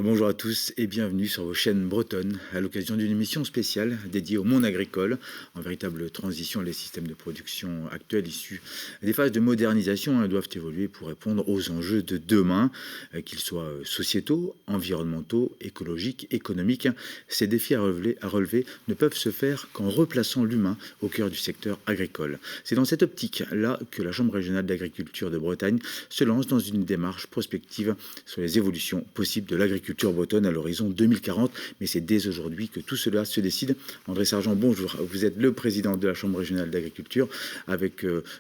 Bonjour à tous et bienvenue sur vos chaînes bretonnes à l'occasion d'une émission spéciale dédiée au monde agricole. En véritable transition, les systèmes de production actuels issus des phases de modernisation doivent évoluer pour répondre aux enjeux de demain, qu'ils soient sociétaux, environnementaux, écologiques, économiques. Ces défis à relever ne peuvent se faire qu'en replaçant l'humain au cœur du secteur agricole. C'est dans cette optique-là que la Chambre régionale d'agriculture de Bretagne se lance dans une démarche prospective sur les évolutions possibles de l'agriculture bretonne à l'horizon 2040, mais c'est dès aujourd'hui que tout cela se décide. André Sergent, bonjour. Vous êtes le président de la Chambre régionale d'agriculture.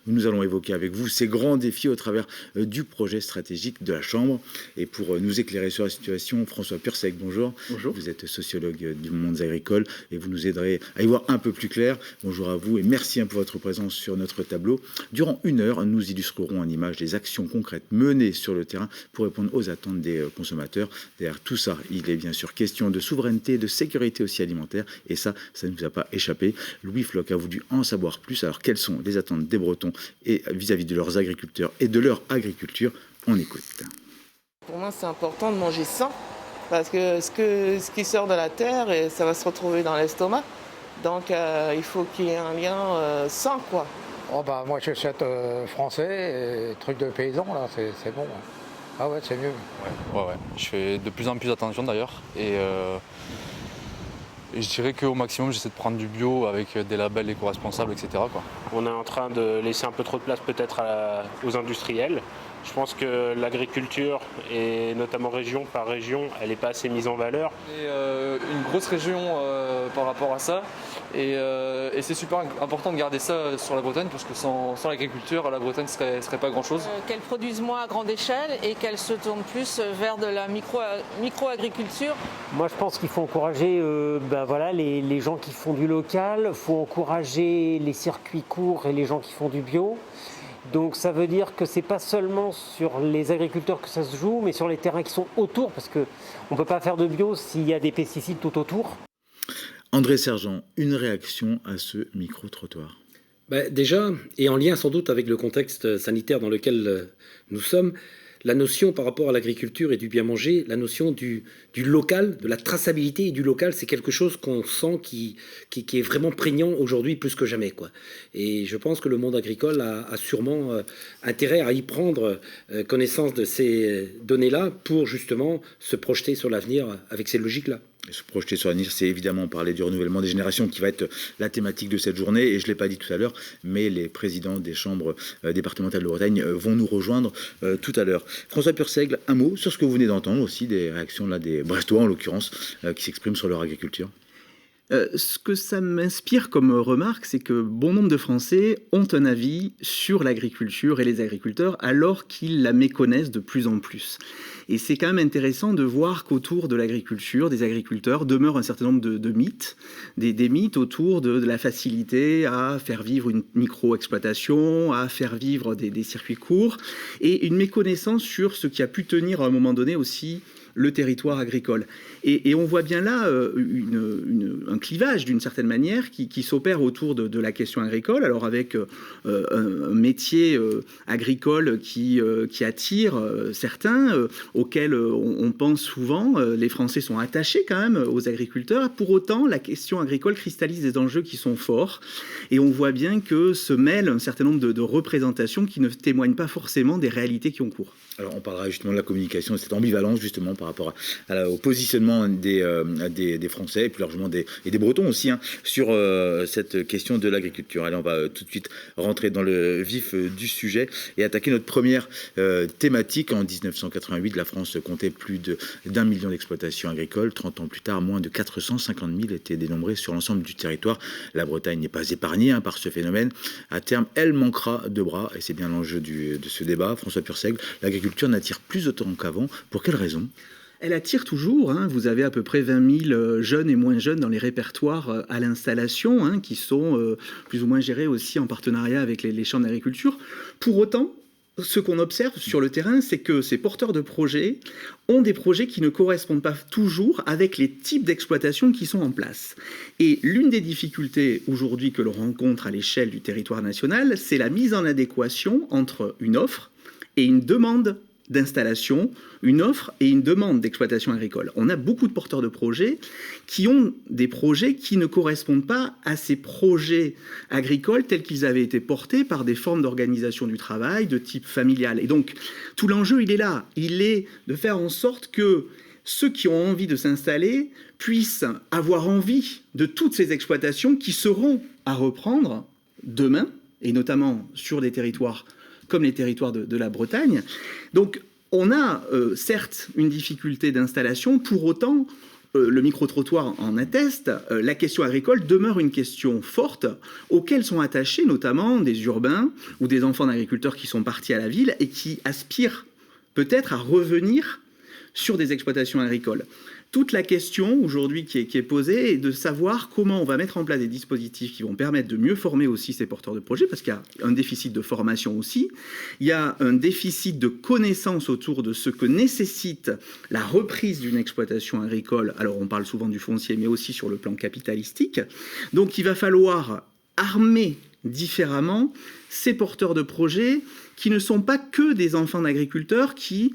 Nous allons évoquer avec vous ces grands défis au travers du projet stratégique de la Chambre. Et pour nous éclairer sur la situation, François Pursec, bonjour. Bonjour. Vous êtes sociologue du monde agricole et vous nous aiderez à y voir un peu plus clair. Bonjour à vous et merci pour votre présence sur notre tableau. Durant 1 heure, nous illustrerons en images les actions concrètes menées sur le terrain pour répondre aux attentes des consommateurs. Derrière tout ça, il est bien sûr question de souveraineté, de sécurité aussi alimentaire, et ça ne nous a pas échappé. Louis Floch a voulu en savoir plus. Alors, quelles sont les attentes des Bretons et vis-à-vis de leurs agriculteurs et de leur agriculture? On écoute. Pour moi, c'est important de manger sain, parce que ce qui sort de la terre, et ça va se retrouver dans l'estomac. Donc, il faut qu'il y ait un lien sain, quoi. Oh bah moi j'achète français, et trucs de paysans là, c'est bon. Ah ouais, c'est mieux. Ouais. Je fais de plus en plus attention d'ailleurs. Et je dirais qu'au maximum, j'essaie de prendre du bio avec des labels éco-responsables, etc. quoi. On est en train de laisser un peu trop de place peut-être aux industriels. Je pense que l'agriculture, et notamment région par région, elle n'est pas assez mise en valeur. C'est une grosse région par rapport à ça. Et c'est super important de garder ça sur la Bretagne, parce que sans l'agriculture, la Bretagne ne serait pas grand-chose. Qu'elle produise moins à grande échelle et qu'elle se tourne plus vers de la micro-agriculture. Moi, je pense qu'il faut encourager les gens qui font du local, il faut encourager les circuits courts et les gens qui font du bio. Donc ça veut dire que c'est pas seulement sur les agriculteurs que ça se joue, mais sur les terrains qui sont autour, parce qu'on ne peut pas faire de bio s'il y a des pesticides tout autour. André Sergent, une réaction à ce micro-trottoir? Déjà, et en lien sans doute avec le contexte sanitaire dans lequel nous sommes, la notion par rapport à l'agriculture et du bien manger, la notion du local, de la traçabilité et du local, c'est quelque chose qu'on sent qui est vraiment prégnant aujourd'hui plus que jamais, quoi. Et je pense que le monde agricole a sûrement intérêt à y prendre connaissance de ces données-là pour justement se projeter sur l'avenir avec ces logiques-là. Se projeter sur l'avenir, c'est évidemment parler du renouvellement des générations qui va être la thématique de cette journée. Et je ne l'ai pas dit tout à l'heure, mais les présidents des chambres départementales de Bretagne vont nous rejoindre tout à l'heure. François Purseigle, un mot sur ce que vous venez d'entendre aussi, des réactions là, des Brestois en l'occurrence, qui s'expriment sur leur agriculture. Ce que ça m'inspire comme remarque, c'est que bon nombre de Français ont un avis sur l'agriculture et les agriculteurs alors qu'ils la méconnaissent de plus en plus. Et c'est quand même intéressant de voir qu'autour de l'agriculture, des agriculteurs, demeure un certain nombre de mythes, des mythes autour de la facilité à faire vivre une micro-exploitation, à faire vivre des circuits courts, et une méconnaissance sur ce qui a pu tenir à un moment donné aussi le territoire agricole. Et on voit bien là un clivage d'une certaine manière qui s'opère autour de la question agricole, alors avec un métier agricole qui attire certains, auxquels on pense souvent. Les Français sont attachés quand même aux agriculteurs. Pour autant, la question agricole cristallise des enjeux qui sont forts, et on voit bien que se mêlent un certain nombre de représentations qui ne témoignent pas forcément des réalités qui ont cours. Alors on parlera justement de la communication, de cette ambivalence justement par rapport au positionnement des Français et plus largement des Bretons aussi sur cette question de l'agriculture. Allez, on va tout de suite rentrer dans le vif du sujet et attaquer notre première thématique. En 1988, la France comptait plus d'1 million d'exploitations agricoles. 30 ans plus tard, moins de 450 000 étaient dénombrés sur l'ensemble du territoire. La Bretagne n'est pas épargnée par ce phénomène. À terme, elle manquera de bras et c'est bien l'enjeu de ce débat. François Purseigle, l'agriculture n'attire plus autant qu'avant. Pour quelles raisons? Elle attire toujours. Vous avez à peu près 20 000 jeunes et moins jeunes dans les répertoires à l'installation, qui sont plus ou moins gérés aussi en partenariat avec les chambres d'agriculture. Pour autant, ce qu'on observe sur le terrain, c'est que ces porteurs de projets ont des projets qui ne correspondent pas toujours avec les types d'exploitation qui sont en place. Et l'une des difficultés aujourd'hui que l'on rencontre à l'échelle du territoire national, c'est la mise en adéquation entre une offre et une demande d'installation, une offre et une demande d'exploitation agricole. On a beaucoup de porteurs de projets qui ont des projets qui ne correspondent pas à ces projets agricoles tels qu'ils avaient été portés par des formes d'organisation du travail de type familial. Et donc, tout l'enjeu, il est là. Il est de faire en sorte que ceux qui ont envie de s'installer puissent avoir envie de toutes ces exploitations qui seront à reprendre demain, et notamment sur des territoires comme les territoires de la Bretagne. Donc, on a certes une difficulté d'installation, pour autant, le micro-trottoir en atteste, la question agricole demeure une question forte auxquelles sont attachés notamment des urbains ou des enfants d'agriculteurs qui sont partis à la ville et qui aspirent peut-être à revenir sur des exploitations agricoles. Toute la question aujourd'hui qui est posée est de savoir comment on va mettre en place des dispositifs qui vont permettre de mieux former aussi ces porteurs de projets, parce qu'il y a un déficit de formation aussi, il y a un déficit de connaissances autour de ce que nécessite la reprise d'une exploitation agricole. Alors on parle souvent du foncier, mais aussi sur le plan capitalistique. Donc il va falloir armer différemment ces porteurs de projets qui ne sont pas que des enfants d'agriculteurs qui,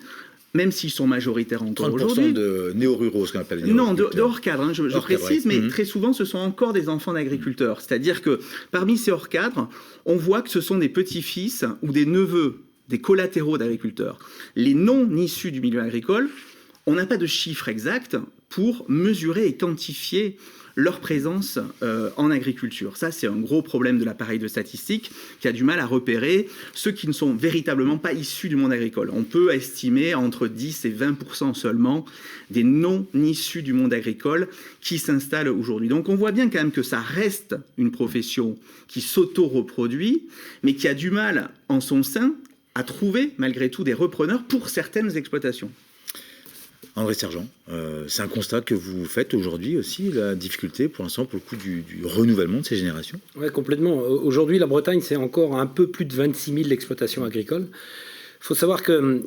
même s'ils sont majoritaires encore aujourd'hui... 30% de néo-ruraux, ce qu'on appelle les Non, de hors cadre, hein, je précise, cadre, ouais. Mais très souvent, ce sont encore des enfants d'agriculteurs. C'est-à-dire que parmi ces hors cadres, on voit que ce sont des petits-fils ou des neveux, des collatéraux d'agriculteurs. Les non issus du milieu agricole, on n'a pas de chiffres exacts pour mesurer et quantifier leur présence en agriculture. Ça, c'est un gros problème de l'appareil de statistique qui a du mal à repérer ceux qui ne sont véritablement pas issus du monde agricole. On peut estimer entre 10 et 20% seulement des non-issus du monde agricole qui s'installent aujourd'hui. Donc on voit bien quand même que ça reste une profession qui s'auto-reproduit, mais qui a du mal en son sein à trouver malgré tout des repreneurs pour certaines exploitations. André Sergent, c'est un constat que vous faites aujourd'hui aussi, la difficulté pour l'instant pour le coup du renouvellement de ces générations? Oui, complètement. Aujourd'hui, la Bretagne, c'est encore un peu plus de 26 000 exploitations agricoles. Il faut savoir que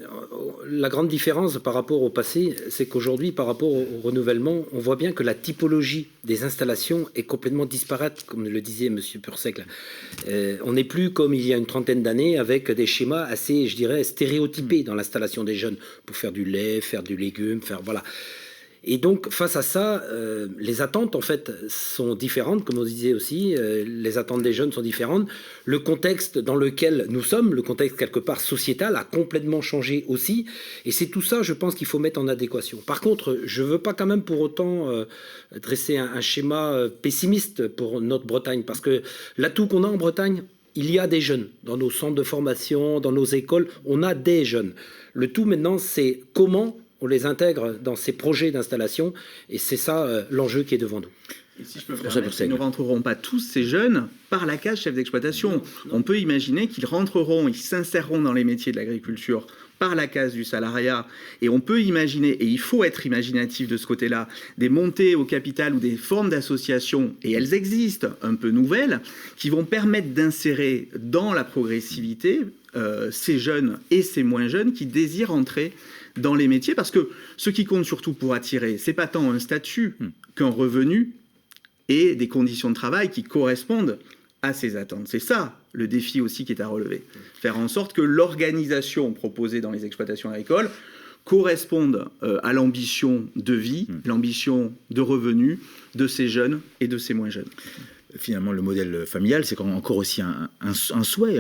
la grande différence par rapport au passé, c'est qu'aujourd'hui, par rapport au renouvellement, on voit bien que la typologie des installations est complètement disparate, comme le disait M. Pursec. On n'est plus comme il y a une trentaine d'années avec des schémas assez, je dirais, stéréotypés dans l'installation des jeunes pour faire du lait, faire du légume, faire voilà. Et donc, face à ça, les attentes, en fait, sont différentes, comme on disait aussi. Les attentes des jeunes sont différentes. Le contexte dans lequel nous sommes, le contexte quelque part sociétal, a complètement changé aussi. Et c'est tout ça, je pense, qu'il faut mettre en adéquation. Par contre, je ne veux pas quand même pour autant dresser un schéma pessimiste pour notre Bretagne, parce que l'atout qu'on a en Bretagne, il y a des jeunes. Dans nos centres de formation, dans nos écoles, on a des jeunes. Le tout maintenant, c'est comment on les intègre dans ces projets d'installation, et c'est ça l'enjeu qui est devant nous. Et si je peux me permettre, ils ne rentreront pas tous ces jeunes par la case chef d'exploitation. Non. On peut imaginer qu'ils rentreront, ils s'inséreront dans les métiers de l'agriculture par la case du salariat, et on peut imaginer, et il faut être imaginatif de ce côté-là, des montées au capital ou des formes d'associations, et elles existent, un peu nouvelles, qui vont permettre d'insérer dans la progressivité ces jeunes et ces moins jeunes qui désirent entrer dans les métiers, parce que ce qui compte surtout pour attirer, c'est pas tant un statut qu'un revenu et des conditions de travail qui correspondent à ces attentes. C'est ça le défi aussi qui est à relever. Faire en sorte que l'organisation proposée dans les exploitations agricoles corresponde à l'ambition de vie, l'ambition de revenus de ces jeunes et de ces moins jeunes. Finalement, le modèle familial, c'est encore aussi un souhait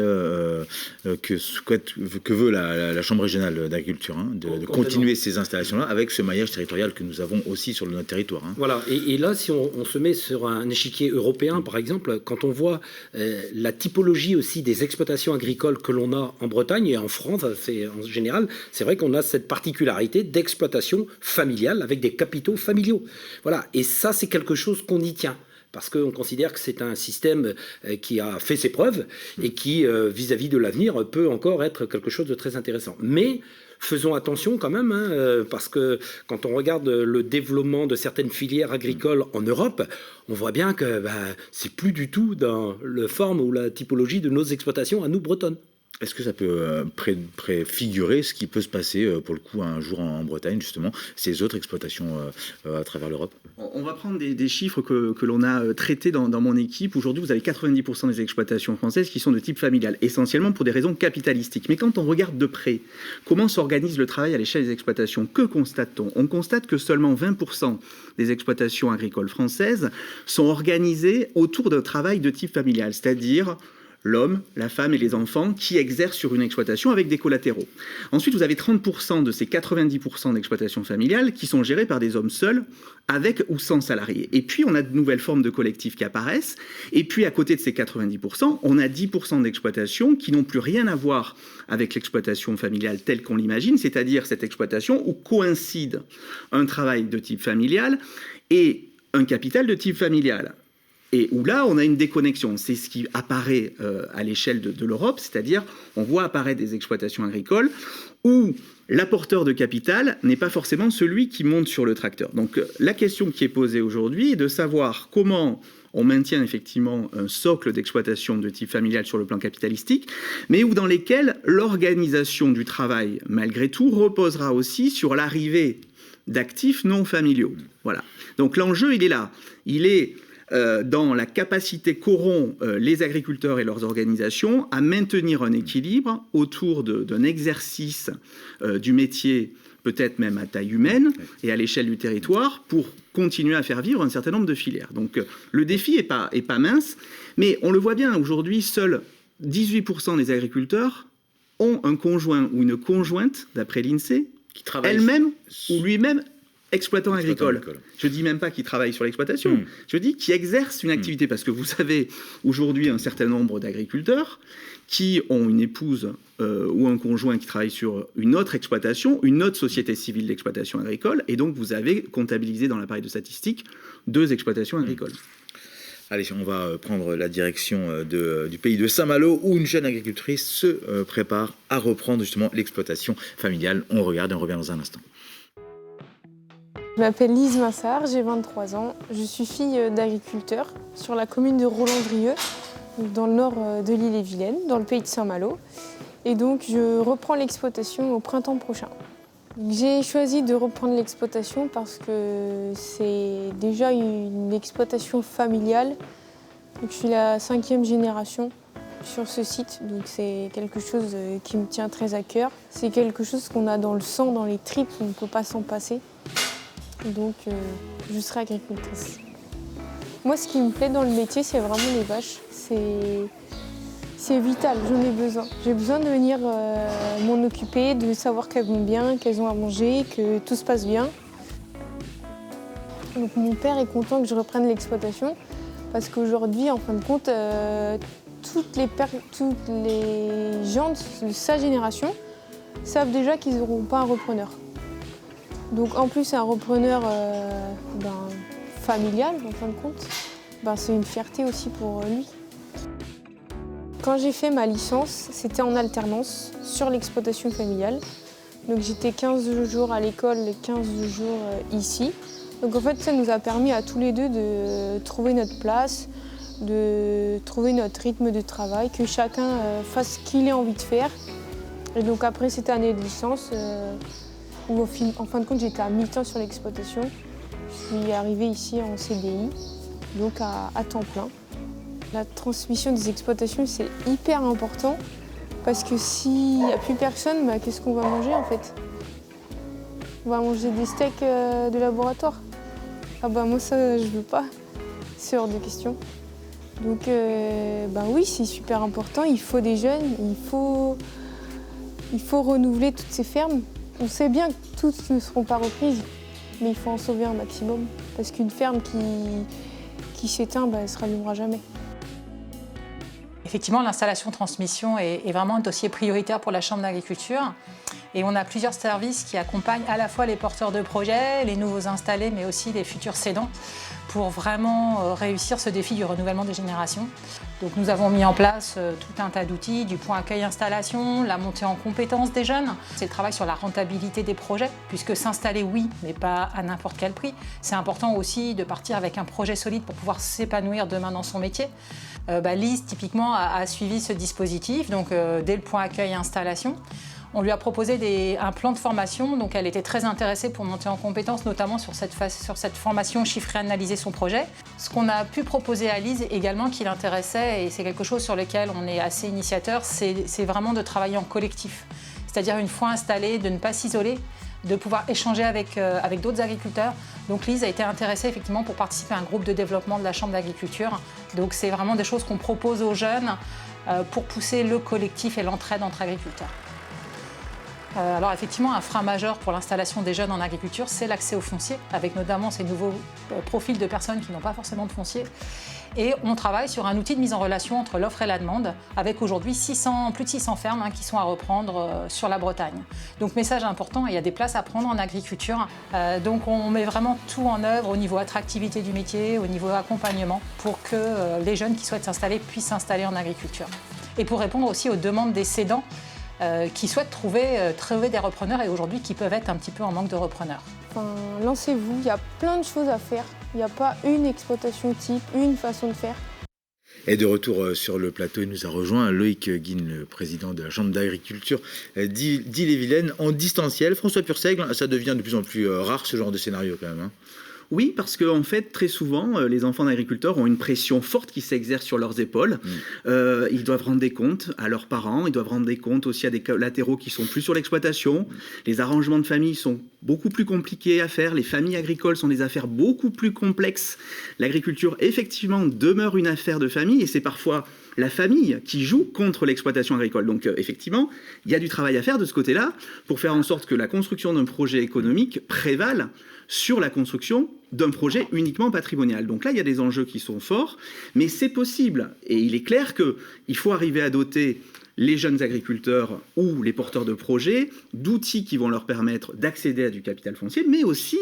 que veut la Chambre régionale d'agriculture, hein, de continuer ces installations-là avec ce maillage territorial que nous avons aussi sur notre territoire. Hein. Voilà, et là, si on se met sur un échiquier européen, par exemple, quand on voit la typologie aussi des exploitations agricoles que l'on a en Bretagne et en France, en général, c'est vrai qu'on a cette particularité d'exploitation familiale avec des capitaux familiaux. Voilà, et ça, c'est quelque chose qu'on y tient. Parce qu'on considère que c'est un système qui a fait ses preuves et qui, vis-à-vis de l'avenir, peut encore être quelque chose de très intéressant. Mais faisons attention quand même, hein, parce que quand on regarde le développement de certaines filières agricoles en Europe, on voit bien que c'est plus du tout dans la forme ou la typologie de nos exploitations à nous bretonnes. Est-ce que ça peut préfigurer ce qui peut se passer pour le coup un jour en Bretagne, justement, ces autres exploitations à travers l'Europe? On va prendre des chiffres que l'on a traités dans mon équipe. Aujourd'hui, vous avez 90% des exploitations françaises qui sont de type familial, essentiellement pour des raisons capitalistiques. Mais quand on regarde de près comment s'organise le travail à l'échelle des exploitations, que constate-t-on? On constate que seulement 20% des exploitations agricoles françaises sont organisées autour d'un travail de type familial, c'est-à-dire l'homme, la femme et les enfants qui exercent sur une exploitation avec des collatéraux. Ensuite, vous avez 30% de ces 90% d'exploitations familiales qui sont gérées par des hommes seuls, avec ou sans salariés. Et puis, on a de nouvelles formes de collectifs qui apparaissent. Et puis, à côté de ces 90%, on a 10% d'exploitations qui n'ont plus rien à voir avec l'exploitation familiale telle qu'on l'imagine, c'est-à-dire cette exploitation où coïncide un travail de type familial et un capital de type familial. Et où là, on a une déconnexion. C'est ce qui apparaît à l'échelle de l'Europe, c'est-à-dire on voit apparaître des exploitations agricoles où l'apporteur de capital n'est pas forcément celui qui monte sur le tracteur. Donc la question qui est posée aujourd'hui est de savoir comment on maintient effectivement un socle d'exploitation de type familial sur le plan capitalistique, mais où dans lesquels l'organisation du travail, malgré tout, reposera aussi sur l'arrivée d'actifs non familiaux. Voilà. Donc l'enjeu, il est là. Il est dans la capacité qu'auront les agriculteurs et leurs organisations à maintenir un équilibre autour d'un exercice du métier, peut-être même à taille humaine et à l'échelle du territoire, pour continuer à faire vivre un certain nombre de filières. Donc le défi est pas mince, mais on le voit bien aujourd'hui, seuls 18% des agriculteurs ont un conjoint ou une conjointe, d'après l'INSEE, qui travaille elle-même ou lui-même exploitant agricole. Je ne dis même pas qui travaille sur l'exploitation, je dis qui exerce une activité, parce que vous avez aujourd'hui un certain nombre d'agriculteurs qui ont une épouse ou un conjoint qui travaille sur une autre exploitation, une autre société civile d'exploitation agricole, et donc vous avez comptabilisé dans l'appareil de statistiques 2 exploitations agricoles. Allez, on va prendre la direction du pays de Saint-Malo, où une jeune agricultrice se prépare à reprendre justement l'exploitation familiale. On regarde et on revient dans un instant. Je m'appelle Lise Massard, j'ai 23 ans. Je suis fille d'agriculteur sur la commune de Roland-Drieux, dans le nord de l'Ille-et-Vilaine, dans le pays de Saint-Malo. Et donc je reprends l'exploitation au printemps prochain. J'ai choisi de reprendre l'exploitation parce que c'est déjà une exploitation familiale. Donc, je suis la 5e génération sur ce site, donc c'est quelque chose qui me tient très à cœur. C'est quelque chose qu'on a dans le sang, dans les tripes, on ne peut pas s'en passer. Donc je serai agricultrice. Moi, ce qui me plaît dans le métier, c'est vraiment les vaches. C'est vital, j'en ai besoin. J'ai besoin de venir m'en occuper, de savoir qu'elles vont bien, qu'elles ont à manger, que tout se passe bien. Donc mon père est content que je reprenne l'exploitation parce qu'aujourd'hui, en fin de compte, toutes les gens de sa génération savent déjà qu'ils n'auront pas un repreneur. Donc en plus, un repreneur familial, en fin de compte, c'est une fierté aussi pour lui. Quand j'ai fait ma licence, c'était en alternance sur l'exploitation familiale. Donc j'étais 15 jours à l'école et 15 jours ici. Donc en fait, ça nous a permis à tous les deux de trouver notre place, de trouver notre rythme de travail, que chacun fasse ce qu'il a envie de faire. Et donc après cette année de licence, où en fin de compte j'étais à mi-temps sur l'exploitation, je suis arrivée ici en CDI, donc à temps plein. La transmission des exploitations, c'est hyper important parce que s'il n'y a plus personne, qu'est-ce qu'on va manger en fait? On va manger des steaks de laboratoire. Ah moi ça je veux pas, c'est hors de question. Donc oui, c'est super important, il faut des jeunes, il faut renouveler toutes ces fermes. On sait bien que toutes ne seront pas reprises, mais il faut en sauver un maximum parce qu'une ferme qui s'éteint, elle ne se rallumera jamais. Effectivement, l'installation-transmission est vraiment un dossier prioritaire pour la Chambre d'agriculture. Et on a plusieurs services qui accompagnent à la fois les porteurs de projets, les nouveaux installés, mais aussi les futurs cédants, pour vraiment réussir ce défi du renouvellement des générations. Donc nous avons mis en place tout un tas d'outils, du point accueil installation, la montée en compétences des jeunes. C'est le travail sur la rentabilité des projets, puisque s'installer, oui, mais pas à n'importe quel prix. C'est important aussi de partir avec un projet solide pour pouvoir s'épanouir demain dans son métier. Lise, typiquement, a suivi ce dispositif, donc dès le point accueil installation. On lui a proposé un plan de formation, donc elle était très intéressée pour monter en compétences, notamment sur cette formation chiffrer, analyser son projet. Ce qu'on a pu proposer à Lise également qui l'intéressait, et c'est quelque chose sur lequel on est assez initiateur, c'est vraiment de travailler en collectif. C'est-à-dire une fois installé, de ne pas s'isoler, de pouvoir échanger avec d'autres agriculteurs. Donc Lise a été intéressée effectivement pour participer à un groupe de développement de la Chambre d'agriculture. Donc c'est vraiment des choses qu'on propose aux jeunes pour pousser le collectif et l'entraide entre agriculteurs. Alors effectivement, un frein majeur pour l'installation des jeunes en agriculture, c'est l'accès au foncier, avec notamment ces nouveaux profils de personnes qui n'ont pas forcément de foncier. Et on travaille sur un outil de mise en relation entre l'offre et la demande, avec aujourd'hui plus de 600 fermes qui sont à reprendre sur la Bretagne. Donc message important, il y a des places à prendre en agriculture. Donc on met vraiment tout en œuvre au niveau attractivité du métier, au niveau accompagnement, pour que les jeunes qui souhaitent s'installer puissent s'installer en agriculture. Et pour répondre aussi aux demandes des cédants, qui souhaitent trouver des repreneurs et aujourd'hui qui peuvent être un petit peu en manque de repreneurs. Lancez-vous, il y a plein de choses à faire. Il n'y a pas une exploitation type, une façon de faire. Et de retour sur le plateau, il nous a rejoint Loïc Guine, le président de la Chambre d'agriculture d'Ille-et-Vilaine, en distanciel. François Purseigle, ça devient de plus en plus rare ce genre de scénario quand même. Oui, parce qu'en fait, très souvent, les enfants d'agriculteurs ont une pression forte qui s'exerce sur leurs épaules. Ils doivent rendre des comptes à leurs parents, ils doivent rendre des comptes aussi à des collatéraux qui sont plus sur l'exploitation. Les arrangements de famille sont beaucoup plus compliqués à faire. Les familles agricoles sont des affaires beaucoup plus complexes. L'agriculture, effectivement, demeure une affaire de famille et c'est parfois la famille qui joue contre l'exploitation agricole. Donc effectivement, il y a du travail à faire de ce côté-là pour faire en sorte que la construction d'un projet économique prévale sur la construction d'un projet uniquement patrimonial. Donc là, il y a des enjeux qui sont forts, mais c'est possible. Et il est clair qu'il faut arriver à doter les jeunes agriculteurs ou les porteurs de projets d'outils qui vont leur permettre d'accéder à du capital foncier, mais aussi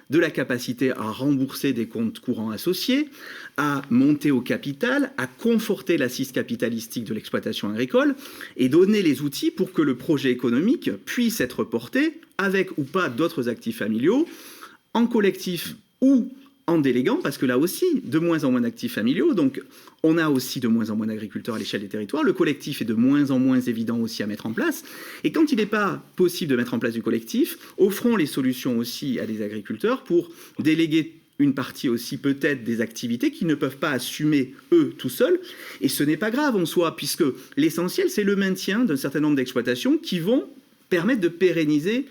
de la capacité à rembourser des comptes courants associés, à monter au capital, à conforter l'assise capitalistique de l'exploitation agricole et donner les outils pour que le projet économique puisse être porté avec ou pas d'autres actifs familiaux, en collectif ou en déléguant, parce que là aussi, de moins en moins d'actifs familiaux, donc on a aussi de moins en moins d'agriculteurs à l'échelle des territoires, le collectif est de moins en moins évident aussi à mettre en place, et quand il n'est pas possible de mettre en place du collectif, offrons les solutions aussi à des agriculteurs pour déléguer une partie aussi peut-être des activités qu'ils ne peuvent pas assumer eux tout seuls, et ce n'est pas grave en soi, puisque l'essentiel c'est le maintien d'un certain nombre d'exploitations qui vont permettre de pérenniser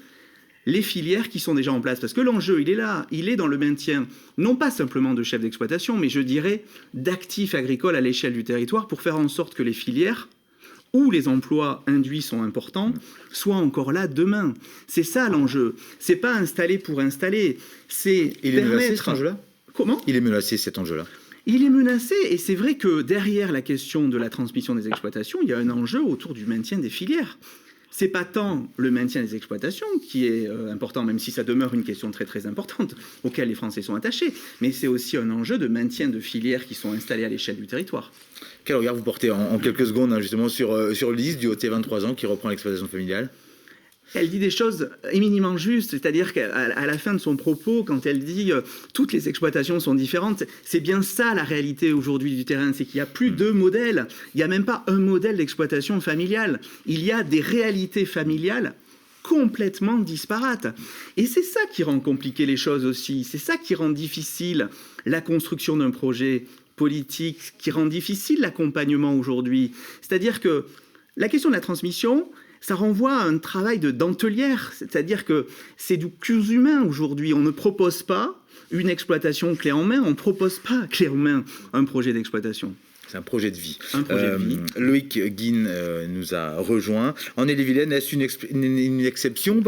les filières qui sont déjà en place. Parce que l'enjeu, il est là, il est dans le maintien, non pas simplement de chefs d'exploitation, mais je dirais d'actifs agricoles à l'échelle du territoire pour faire en sorte que les filières, où les emplois induits sont importants, soient encore là demain. C'est ça l'enjeu. C'est pas installer pour installer, c'est Il est menacé cet enjeu-là ? Comment ? Il est menacé cet enjeu-là. Il est menacé, et c'est vrai que derrière la question de la transmission des exploitations, il y a un enjeu autour du maintien des filières. C'est pas tant le maintien des exploitations qui est important, même si ça demeure une question très très importante auquel les Français sont attachés, mais c'est aussi un enjeu de maintien de filières qui sont installées à l'échelle du territoire. Quel regard vous portez en quelques secondes justement sur Lise du Haut-T 23 ans qui reprend l'exploitation familiale ? Elle dit des choses éminemment justes, c'est-à-dire qu'à la fin de son propos, quand elle dit toutes les exploitations sont différentes, c'est bien ça la réalité aujourd'hui du terrain, c'est qu'il n'y a plus deux modèles, il n'y a même pas un modèle d'exploitation familiale, il y a des réalités familiales complètement disparates. Et c'est ça qui rend compliqué les choses aussi, c'est ça qui rend difficile la construction d'un projet politique, qui rend difficile l'accompagnement aujourd'hui. C'est-à-dire que la question de la transmission, ça renvoie à un travail de dentelière, c'est-à-dire que c'est du cousu humain aujourd'hui. On ne propose pas une exploitation clé en main, on ne propose pas clé en main un projet d'exploitation. C'est un projet de vie. Un projet de vie. Loïc Guine nous a rejoint. En Ille-et-Vilaine, est-ce une exception,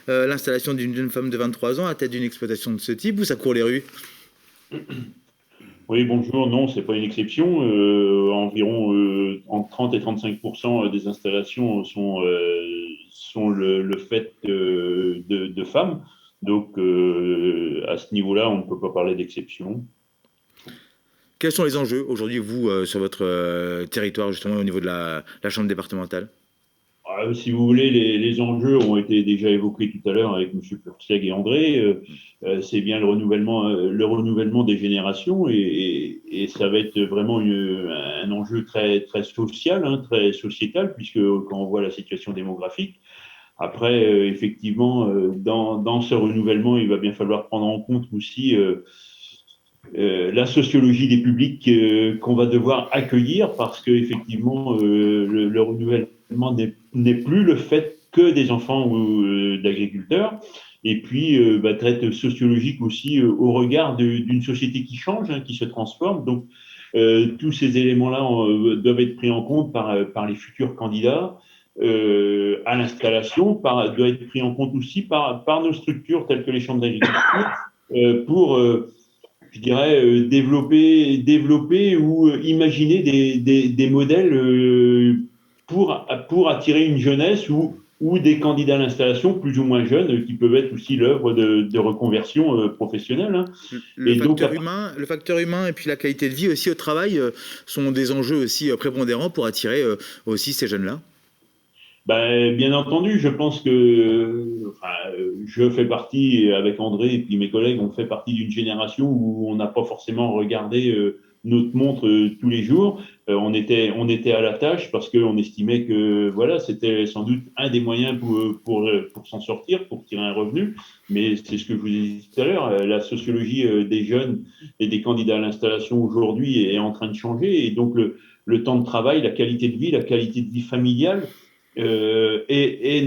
l'installation d'une jeune femme de 23 ans à tête d'une exploitation de ce type, ou ça court les rues ? Oui, bonjour. Non, ce n'est pas une exception. Environ entre 30 et 35% des installations sont sont le fait de femmes. Donc, à ce niveau-là, on ne peut pas parler d'exception. Quels sont les enjeux aujourd'hui, vous, sur votre territoire, justement, au niveau de la Chambre départementale? Si vous voulez, les enjeux ont été déjà évoqués tout à l'heure avec M. Purceg et André. C'est bien le renouvellement des générations et ça va être vraiment un enjeu très, très social, hein, très sociétal, puisque quand on voit la situation démographique, après, effectivement, dans ce renouvellement, il va bien falloir prendre en compte aussi la sociologie des publics qu'on va devoir accueillir parce que effectivement le renouvellement n'est plus le fait que des enfants ou d'agriculteurs et puis traite sociologique aussi au regard d'une société qui change, hein, qui se transforme. Donc tous ces éléments-là doivent être pris en compte par les futurs candidats à l'installation, doivent être pris en compte aussi par nos structures telles que les chambres d'agriculture pour je dirais, développer ou imaginer des modèles pour attirer une jeunesse ou des candidats à l'installation plus ou moins jeunes qui peuvent être aussi l'œuvre de reconversion professionnelle. Hein. Le facteur humain et puis la qualité de vie aussi au travail sont des enjeux aussi prépondérants pour attirer aussi ces jeunes-là. Bien entendu, je pense que je fais partie, avec André et puis mes collègues, on fait partie d'une génération où on n'a pas forcément regardé notre montre tous les jours. On était à la tâche parce qu'on estimait que voilà, c'était sans doute un des moyens pour s'en sortir, pour tirer un revenu. Mais c'est ce que je vous ai dit tout à l'heure, la sociologie des jeunes et des candidats à l'installation aujourd'hui est en train de changer. Et donc le temps de travail, la qualité de vie familiale, est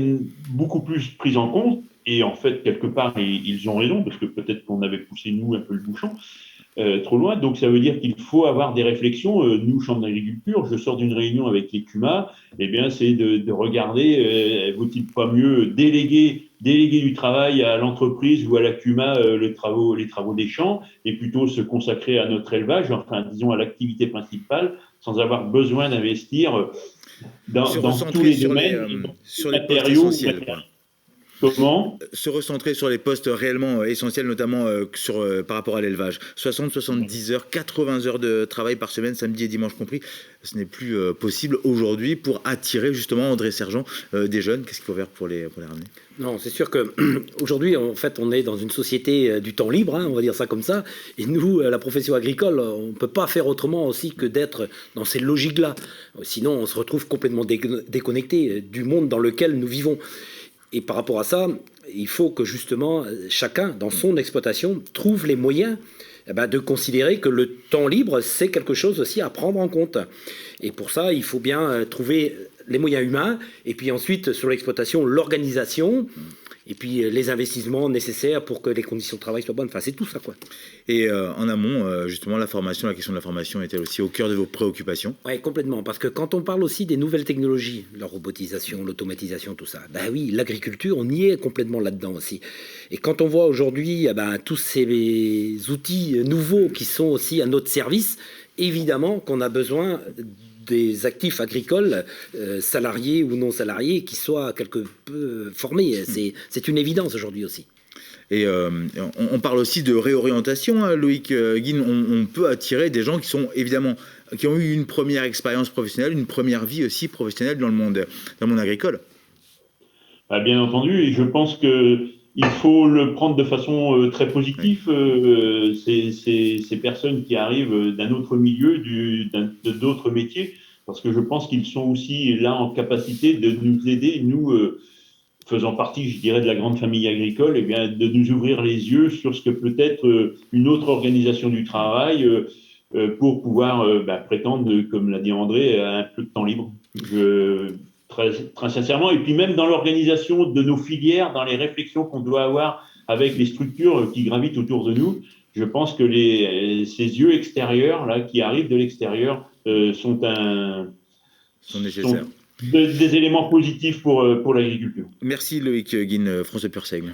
beaucoup plus prise en compte et en fait quelque part ils ont raison parce que peut-être qu'on avait poussé nous un peu le bouchon trop loin, donc ça veut dire qu'il faut avoir des réflexions. Nous, Chambre d'agriculture, je sors d'une réunion avec les CUMA, eh bien c'est de regarder vaut-il pas mieux déléguer du travail à l'entreprise ou à la CUMA les travaux des champs et plutôt se consacrer à notre élevage, enfin disons à l'activité principale sans avoir besoin d'investir dans tous les domaines, sur les postes essentiels. Comment se recentrer sur les postes réellement essentiels, notamment par rapport à l'élevage. 60, 70 heures, 80 heures de travail par semaine, samedi et dimanche compris, ce n'est plus possible aujourd'hui pour attirer justement, André Sergent, des jeunes. Qu'est-ce qu'il faut faire pour les ramener? Non, c'est sûr qu'aujourd'hui, en fait, on est dans une société du temps libre, hein, on va dire ça comme ça, et nous, la profession agricole, on ne peut pas faire autrement aussi que d'être dans ces logiques-là. Sinon, on se retrouve complètement déconnecté du monde dans lequel nous vivons. Et par rapport à ça, il faut que justement chacun, dans son exploitation, trouve les moyens de considérer que le temps libre, c'est quelque chose aussi à prendre en compte. Et pour ça, il faut bien trouver les moyens humains, et puis ensuite, sur l'exploitation, l'organisation, et puis les investissements nécessaires pour que les conditions de travail soient bonnes. Enfin, c'est tout ça, quoi. Et en amont, justement, la question de la formation est-elle aussi au cœur de vos préoccupations? Oui, complètement. Parce que quand on parle aussi des nouvelles technologies, la robotisation, l'automatisation, tout ça, oui, l'agriculture, on y est complètement là-dedans aussi. Et quand on voit aujourd'hui tous ces outils nouveaux qui sont aussi à notre service, évidemment qu'on a besoin des actifs agricoles, salariés ou non salariés, qui soient quelque peu formés. C'est une évidence aujourd'hui aussi. Et on parle aussi de réorientation, hein, Loïc Guine. On peut attirer des gens qui ont eu une première expérience professionnelle, une première vie aussi professionnelle dans le monde agricole. Bien entendu, et je pense qu'il faut le prendre de façon très positive. Ces personnes qui arrivent d'un autre milieu, d'autres métiers, parce que je pense qu'ils sont aussi là en capacité de nous aider, nous faisant partie, je dirais, de la grande famille agricole, de nous ouvrir les yeux sur ce que peut être une autre organisation du travail pour pouvoir prétendre, comme l'a dit André, à un peu de temps libre. Très, très sincèrement, et puis même dans l'organisation de nos filières, dans les réflexions qu'on doit avoir avec les structures qui gravitent autour de nous, je pense que ces yeux extérieurs là, qui arrivent de l'extérieur sont nécessaires. Des éléments positifs pour l'agriculture. Merci Loïc Guine, François Purceg.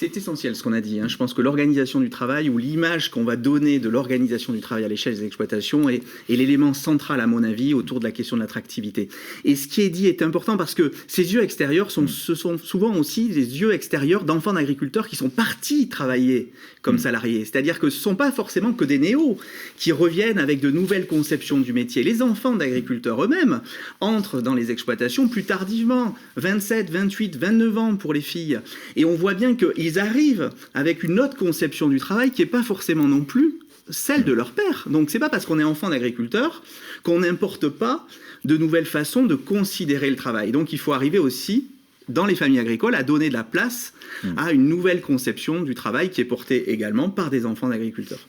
C'est essentiel ce qu'on a dit. Je pense que l'organisation du travail ou l'image qu'on va donner de l'organisation du travail à l'échelle des exploitations est l'élément central, à mon avis, autour de la question de l'attractivité. Et ce qui est dit est important parce que ces yeux extérieurs ce sont souvent aussi des yeux extérieurs d'enfants d'agriculteurs qui sont partis travailler comme salariés. C'est-à-dire que ce ne sont pas forcément que des néos qui reviennent avec de nouvelles conceptions du métier. Les enfants d'agriculteurs eux-mêmes entrent dans les exploitations plus tardivement, 27, 28, 29 ans pour les filles. Et on voit bien qu'ils arrivent avec une autre conception du travail qui n'est pas forcément non plus celle de leur père. Donc c'est pas parce qu'on est enfant d'agriculteur qu'on n'importe pas de nouvelles façons de considérer le travail. Donc il faut arriver aussi dans les familles agricoles à donner de la place à une nouvelle conception du travail qui est portée également par des enfants d'agriculteurs.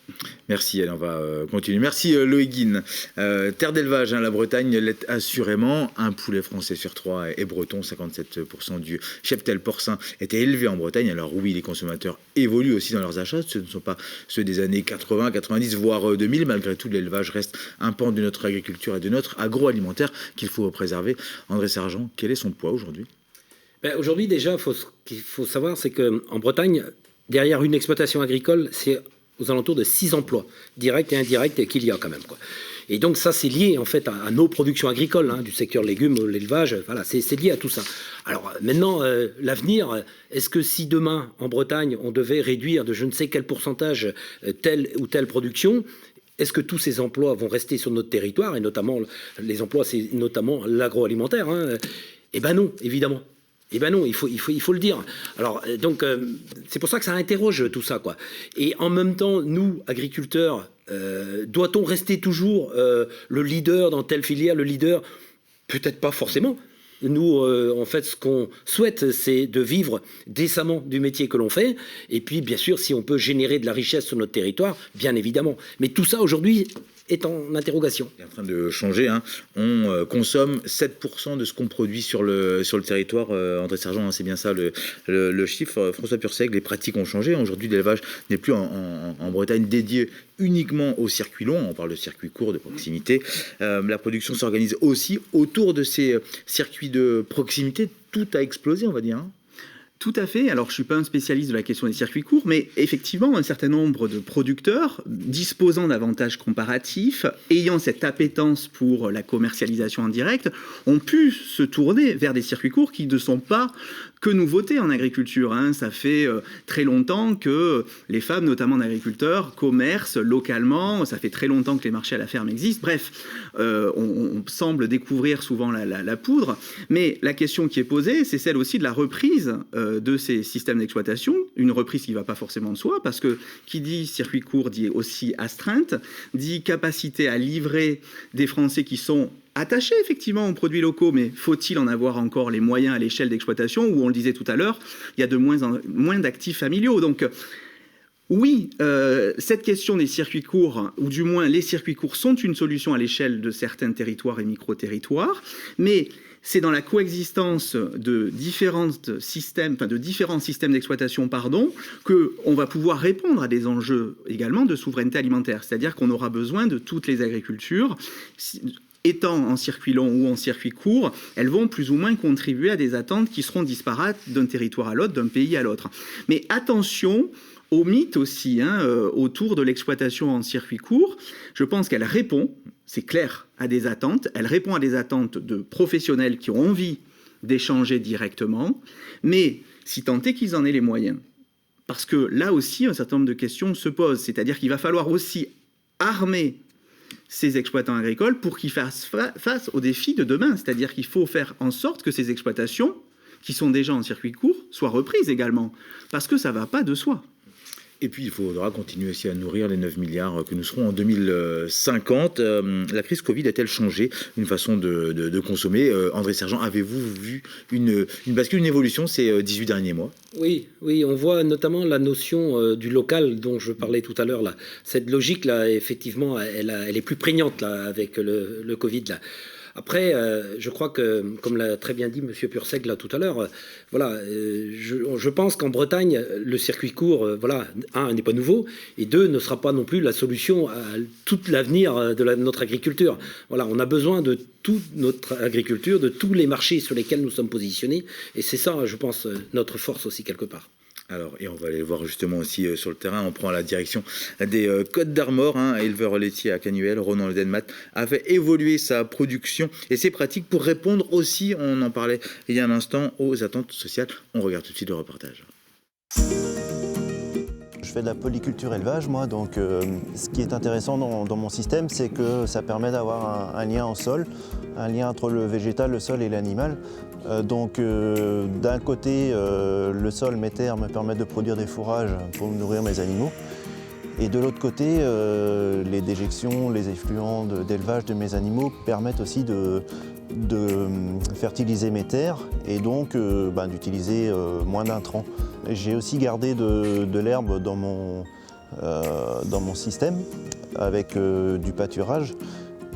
Merci, allez, on va continuer. Merci Loïc Guine. Terre d'élevage, la Bretagne l'est assurément. Un poulet français sur 3 est breton. 57% du cheptel porcin était élevé en Bretagne. Alors oui, les consommateurs évoluent aussi dans leurs achats. Ce ne sont pas ceux des années 80, 90, voire 2000. Malgré tout, l'élevage reste un pan de notre agriculture et de notre agroalimentaire qu'il faut préserver. André Sergent, quel est son poids aujourd'hui ? Aujourd'hui, déjà, ce qu'il faut savoir, c'est qu'en Bretagne, derrière une exploitation agricole, c'est aux alentours de 6 emplois, directs et indirects, qu'il y a quand même, quoi. Et donc ça, c'est lié en fait à nos productions agricoles, du secteur légumes, l'élevage, voilà, c'est lié à tout ça. Alors maintenant, l'avenir, est-ce que si demain, en Bretagne, on devait réduire de je ne sais quel pourcentage telle ou telle production, est-ce que tous ces emplois vont rester sur notre territoire, et notamment, les emplois, c'est notamment l'agroalimentaire, Eh ben non, évidemment. Eh ben non, il faut le dire. Alors, donc, c'est pour ça que ça interroge tout ça, quoi. Et en même temps, nous, agriculteurs, doit-on rester toujours le leader dans telle filière, le leader? Peut-être pas forcément. Nous, en fait, ce qu'on souhaite, c'est de vivre décemment du métier que l'on fait. Et puis, bien sûr, si on peut générer de la richesse sur notre territoire, bien évidemment. Mais tout ça, aujourd'hui, est en interrogation. C'est en train de changer. On consomme 7% de ce qu'on produit sur le territoire. André Sergent, c'est bien ça le chiffre. François Purseg, les pratiques ont changé. Aujourd'hui, l'élevage n'est plus en Bretagne dédié uniquement aux circuits longs. On parle de circuits courts, de proximité. La production s'organise aussi autour de ces circuits de proximité. Tout a explosé, on va dire. Tout à fait. Alors, je ne suis pas un spécialiste de la question des circuits courts, mais effectivement, un certain nombre de producteurs disposant d'avantages comparatifs, ayant cette appétence pour la commercialisation indirecte, ont pu se tourner vers des circuits courts qui ne sont pas que nouveauté en agriculture. Ça fait très longtemps que les femmes, notamment d'agriculteurs, commercent localement. Ça fait très longtemps que les marchés à la ferme existent. Bref, on semble découvrir souvent la poudre. Mais la question qui est posée, c'est celle aussi de la reprise de ces systèmes d'exploitation. Une reprise qui ne va pas forcément de soi, parce que qui dit circuit court dit aussi astreinte, dit capacité à livrer des Français qui sont attachés effectivement aux produits locaux, mais faut-il en avoir encore les moyens à l'échelle d'exploitation où, on le disait tout à l'heure, il y a de moins en moins d'actifs familiaux. Donc oui, cette question des circuits courts, ou du moins les circuits courts, sont une solution à l'échelle de certains territoires et micro-territoires, mais c'est dans la coexistence de différents systèmes d'exploitation, qu'on va pouvoir répondre à des enjeux également de souveraineté alimentaire. C'est-à-dire qu'on aura besoin de toutes les agricultures. Étant en circuit long ou en circuit court, elles vont plus ou moins contribuer à des attentes qui seront disparates d'un territoire à l'autre, d'un pays à l'autre. Mais attention au mythe aussi autour de l'exploitation en circuit court. Je pense qu'elle répond, c'est clair, à des attentes. Elle répond à des attentes de professionnels qui ont envie d'échanger directement, mais si tant est qu'ils en aient les moyens. Parce que là aussi, un certain nombre de questions se posent. C'est-à-dire qu'il va falloir aussi armer ces exploitants agricoles pour qu'ils fassent face aux défis de demain. C'est-à-dire qu'il faut faire en sorte que ces exploitations, qui sont déjà en circuit court, soient reprises également. Parce que ça ne va pas de soi. Et puis, il faudra continuer aussi à nourrir les 9 milliards que nous serons en 2050. La crise Covid a-t-elle changé une façon de consommer? André Sergent, avez-vous vu une bascule, une évolution ces 18 derniers mois? Oui, on voit notamment la notion du local dont je parlais tout à l'heure. Là. Cette logique-là, effectivement, elle est plus prégnante là, avec le Covid. Là. Après, je crois que, comme l'a très bien dit M. Purseg là tout à l'heure, je pense qu'en Bretagne, le circuit court, n'est pas nouveau, et deux, ne sera pas non plus la solution à tout l'avenir de notre agriculture. Voilà, on a besoin de toute notre agriculture, de tous les marchés sur lesquels nous sommes positionnés, et c'est ça, je pense, notre force aussi quelque part. Alors, et on va aller voir justement aussi sur le terrain. On prend la direction des Côtes d'Armor, éleveur laitier à Canuel. Ronan Le Denmat a fait évoluer sa production et ses pratiques pour répondre aussi, on en parlait il y a un instant, aux attentes sociales. On regarde tout de suite le reportage. Je fais de la polyculture élevage, moi, donc ce qui est intéressant dans mon système, c'est que ça permet d'avoir un lien en sol, un lien entre le végétal, le sol et l'animal. Donc d'un côté, le sol, mes terres, me permettent de produire des fourrages pour nourrir mes animaux. Et de l'autre côté, les déjections, les effluents d'élevage de mes animaux permettent aussi de fertiliser mes terres et donc d'utiliser moins d'intrants. J'ai aussi gardé de l'herbe dans mon système avec du pâturage.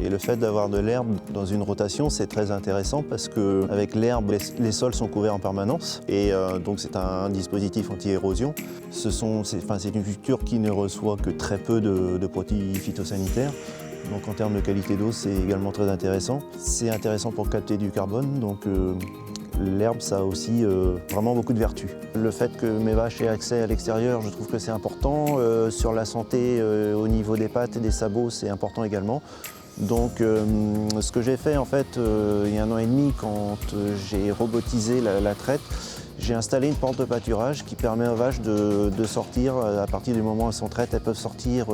Et le fait d'avoir de l'herbe dans une rotation, c'est très intéressant parce qu'avec l'herbe, les sols sont couverts en permanence et donc c'est un dispositif anti-érosion. C'est une culture qui ne reçoit que très peu de produits phytosanitaires. Donc en termes de qualité d'eau, c'est également très intéressant. C'est intéressant pour capter du carbone, donc l'herbe, ça a aussi vraiment beaucoup de vertus. Le fait que mes vaches aient accès à l'extérieur, je trouve que c'est important. Sur la santé, au niveau des pattes et des sabots, c'est important également. Donc ce que j'ai fait en fait il y a 1 an et demi quand j'ai robotisé la traite, j'ai installé une porte de pâturage qui permet aux vaches de sortir à partir du moment où elles sont traites, elles peuvent sortir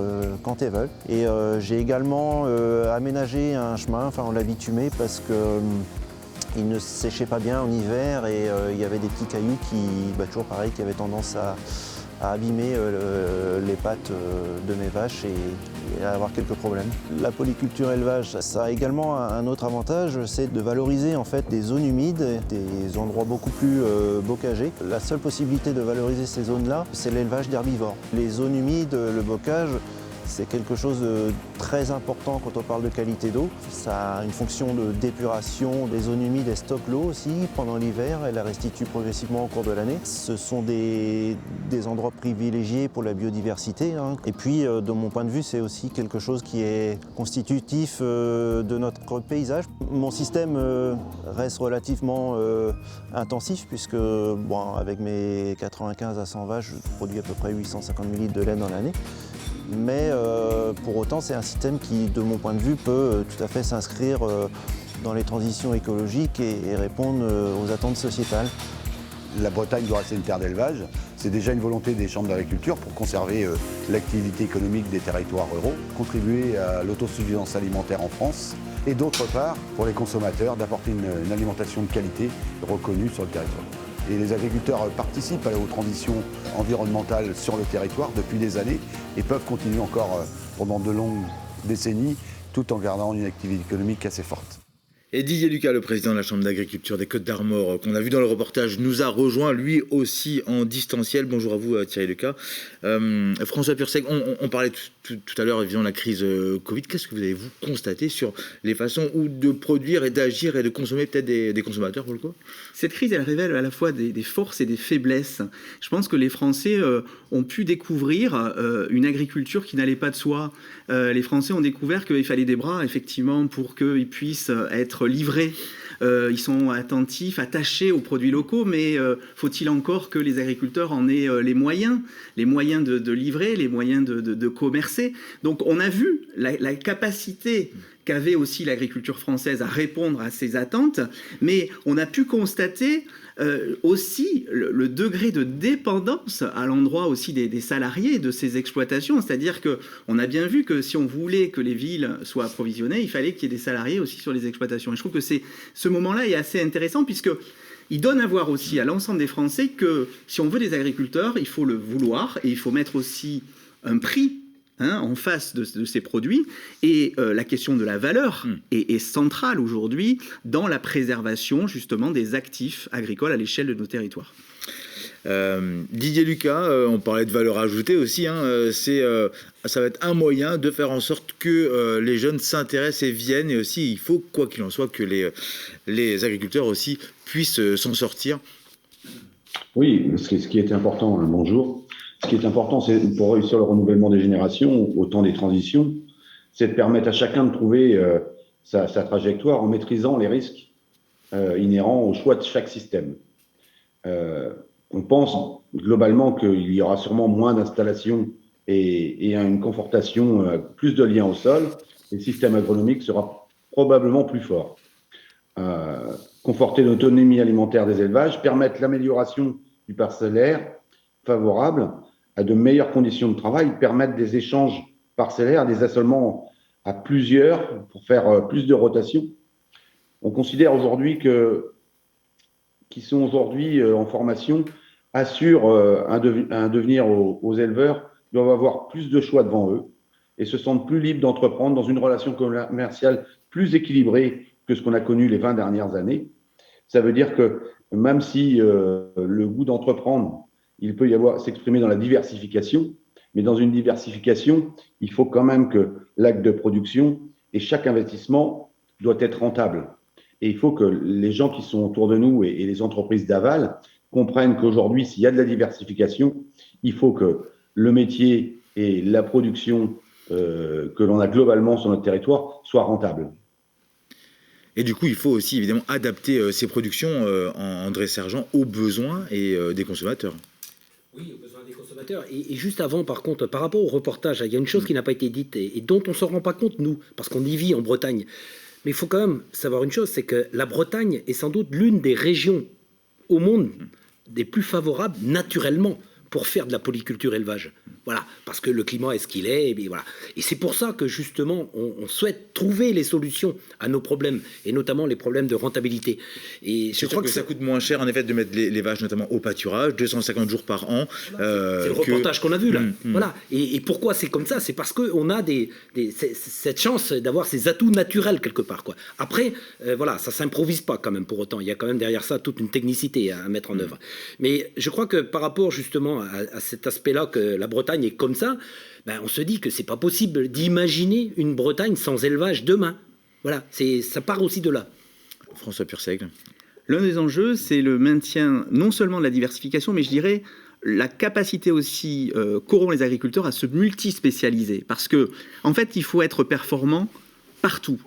quand elles veulent. Et j'ai également aménagé un chemin, on l'a bitumé parce que il ne séchait pas bien en hiver et il y avait des petits cailloux qui avaient tendance à abîmer les pattes de mes vaches et à avoir quelques problèmes. La polyculture élevage, ça a également un autre avantage, c'est de valoriser en fait des zones humides, des endroits beaucoup plus bocagés. La seule possibilité de valoriser ces zones-là, c'est l'élevage d'herbivores. Les zones humides, le bocage, c'est quelque chose de très important quand on parle de qualité d'eau. Ça a une fonction de d'épuration des zones humides et stocke l'eau aussi pendant l'hiver. Elle la restitue progressivement au cours de l'année. Ce sont des endroits privilégiés pour la biodiversité. Et puis, de mon point de vue, c'est aussi quelque chose qui est constitutif de notre paysage. Mon système reste relativement intensif puisque, avec mes 95 à 100 vaches, je produis à peu près 850 000 litres de lait dans l'année. Mais pour autant, c'est un système qui, de mon point de vue, peut tout à fait s'inscrire dans les transitions écologiques et répondre aux attentes sociétales. La Bretagne doit rester une terre d'élevage. C'est déjà une volonté des chambres d'agriculture pour conserver l'activité économique des territoires ruraux, contribuer à l'autosuffisance alimentaire en France et d'autre part, pour les consommateurs, d'apporter une alimentation de qualité reconnue sur le territoire. Et les agriculteurs participent aux transitions environnementales sur le territoire depuis des années et peuvent continuer encore pendant de longues décennies tout en gardant une activité économique assez forte. Et Didier Lucas, le président de la Chambre d'agriculture des Côtes d'Armor, qu'on a vu dans le reportage, nous a rejoint lui aussi en distanciel. Bonjour à vous Thierry Lucas. François Purseg, on parlait tout à l'heure évidemment de la crise Covid. Qu'est-ce que vous avez constaté sur les façons de produire et d'agir et de consommer peut-être des consommateurs pour le coup? Cette crise, elle révèle à la fois des forces et des faiblesses. Je pense que les Français ont pu découvrir une agriculture qui n'allait pas de soi. Les Français ont découvert qu'il fallait des bras, effectivement, pour qu'ils puissent être livrés. Ils sont attentifs, attachés aux produits locaux, mais faut-il encore que les agriculteurs en aient les moyens de livrer, les moyens de commercer. Donc on a vu la capacité qu'avait aussi l'agriculture française à répondre à ces attentes, mais on a pu constater aussi le degré de dépendance à l'endroit aussi des salariés de ces exploitations, c'est-à-dire qu'on a bien vu que si on voulait que les villes soient approvisionnées, il fallait qu'il y ait des salariés aussi sur les exploitations. Et je trouve que ce moment-là est assez intéressant puisqu'il donne à voir aussi à l'ensemble des Français que si on veut des agriculteurs, il faut le vouloir et il faut mettre aussi un prix en face de ces produits. Et la question de la valeur est centrale aujourd'hui dans la préservation justement des actifs agricoles à l'échelle de nos territoires. Didier Lucas, on parlait de valeur ajoutée aussi, ça va être un moyen de faire en sorte que les jeunes s'intéressent et viennent, et aussi il faut, quoi qu'il en soit, que les agriculteurs aussi puissent s'en sortir. Oui, ce qui est important, bonjour. Ce qui est important, c'est pour réussir le renouvellement des générations, au temps des transitions, c'est de permettre à chacun de trouver sa trajectoire en maîtrisant les risques inhérents au choix de chaque système. on pense globalement qu'il y aura sûrement moins d'installations et une confortation, plus de liens au sol, et le système agronomique sera probablement plus fort. Conforter l'autonomie alimentaire des élevages, permettre l'amélioration du parcellaire favorable à de meilleures conditions de travail, permettre des échanges parcellaires, des assolements à plusieurs pour faire plus de rotation. On considère aujourd'hui qui sont aujourd'hui en formation assurent un devenir aux éleveurs, doivent avoir plus de choix devant eux et se sentent plus libres d'entreprendre dans une relation commerciale plus équilibrée que ce qu'on a connu les 20 dernières années. Ça veut dire que même si le goût d'entreprendre, il peut y avoir s'exprimer dans la diversification, mais dans une diversification, il faut quand même que l'acte de production et chaque investissement doit être rentable. Et il faut que les gens qui sont autour de nous et les entreprises d'aval comprennent qu'aujourd'hui, s'il y a de la diversification, il faut que le métier et la production que l'on a globalement sur notre territoire soient rentables. Et du coup, il faut aussi évidemment adapter ces productions, André Sergent, aux besoins des consommateurs. Oui, aux besoins des consommateurs. Et juste avant, par contre, par rapport au reportage, il y a une chose qui n'a pas été dite et dont on ne se rend pas compte, nous, parce qu'on y vit en Bretagne. Mais il faut quand même savoir une chose, c'est que la Bretagne est sans doute l'une des régions au monde des plus favorables naturellement pour faire de la polyculture élevage. Voilà, parce que le climat est ce qu'il est, et voilà. Et c'est pour ça que justement, on souhaite trouver les solutions à nos problèmes, et notamment les problèmes de rentabilité. Et je crois que ça coûte moins cher, en effet, de mettre les vaches notamment au pâturage, 250 jours par an. C'est le reportage qu'on a vu là. Voilà. Et pourquoi c'est comme ça? C'est parce qu'on a cette chance d'avoir ces atouts naturels quelque part, quoi. Après, voilà, ça s'improvise pas quand même pour autant. Il y a quand même derrière ça toute une technicité à mettre en œuvre. Mais je crois que par rapport justement à cet aspect-là, que la Bretagne est comme ça, ben on se dit que c'est pas possible d'imaginer une Bretagne sans élevage demain. Voilà, ça part aussi de là. François Purseigle. L'un des enjeux, c'est le maintien non seulement de la diversification, mais je dirais la capacité aussi qu'auront les agriculteurs à se multispécialiser. Parce que, en fait, il faut être performant partout.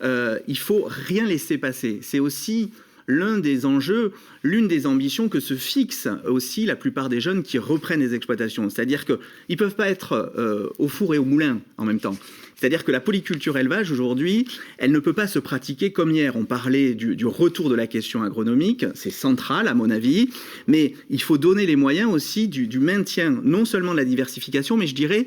Il faut rien laisser passer. C'est aussi l'un des enjeux, l'une des ambitions que se fixent aussi la plupart des jeunes qui reprennent les exploitations. C'est-à-dire qu'ils ne peuvent pas être au four et au moulin en même temps. C'est-à-dire que la polyculture élevage, aujourd'hui, elle ne peut pas se pratiquer comme hier. On parlait du retour de la question agronomique, c'est central à mon avis, mais il faut donner les moyens aussi du maintien, non seulement de la diversification, mais je dirais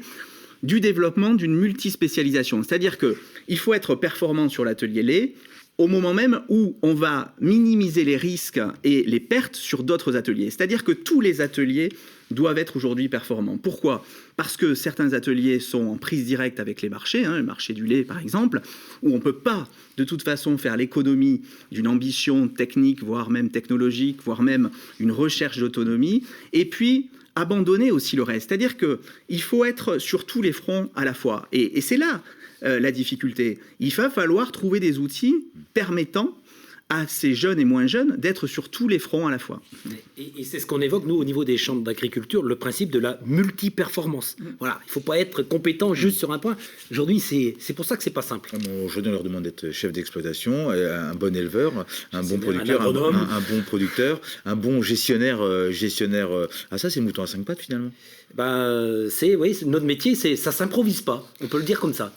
du développement d'une multispécialisation. C'est-à-dire qu'il faut être performant sur l'atelier lait, au moment même où on va minimiser les risques et les pertes sur d'autres ateliers. C'est-à-dire que tous les ateliers doivent être aujourd'hui performants. Pourquoi ? Parce que certains ateliers sont en prise directe avec les marchés, le marché du lait par exemple, où on ne peut pas de toute façon faire l'économie d'une ambition technique, voire même technologique, voire même une recherche d'autonomie, et puis abandonner aussi le reste. C'est-à-dire qu'il faut être sur tous les fronts à la fois. Et c'est là la difficulté. Il va falloir trouver des outils permettant à ces jeunes et moins jeunes d'être sur tous les fronts à la fois. Et c'est ce qu'on évoque, nous, au niveau des chambres d'agriculture, le principe de la multi-performance. Voilà, il ne faut pas être compétent juste sur un point. Aujourd'hui, c'est pour ça que c'est pas simple. Aujourd'hui, on leur demande d'être chef d'exploitation, un bon éleveur, un bon producteur, un bon producteur, un bon gestionnaire. Ah ça, c'est le mouton à 5 pattes, finalement. Oui, notre métier, ça s'improvise pas. On peut le dire comme ça.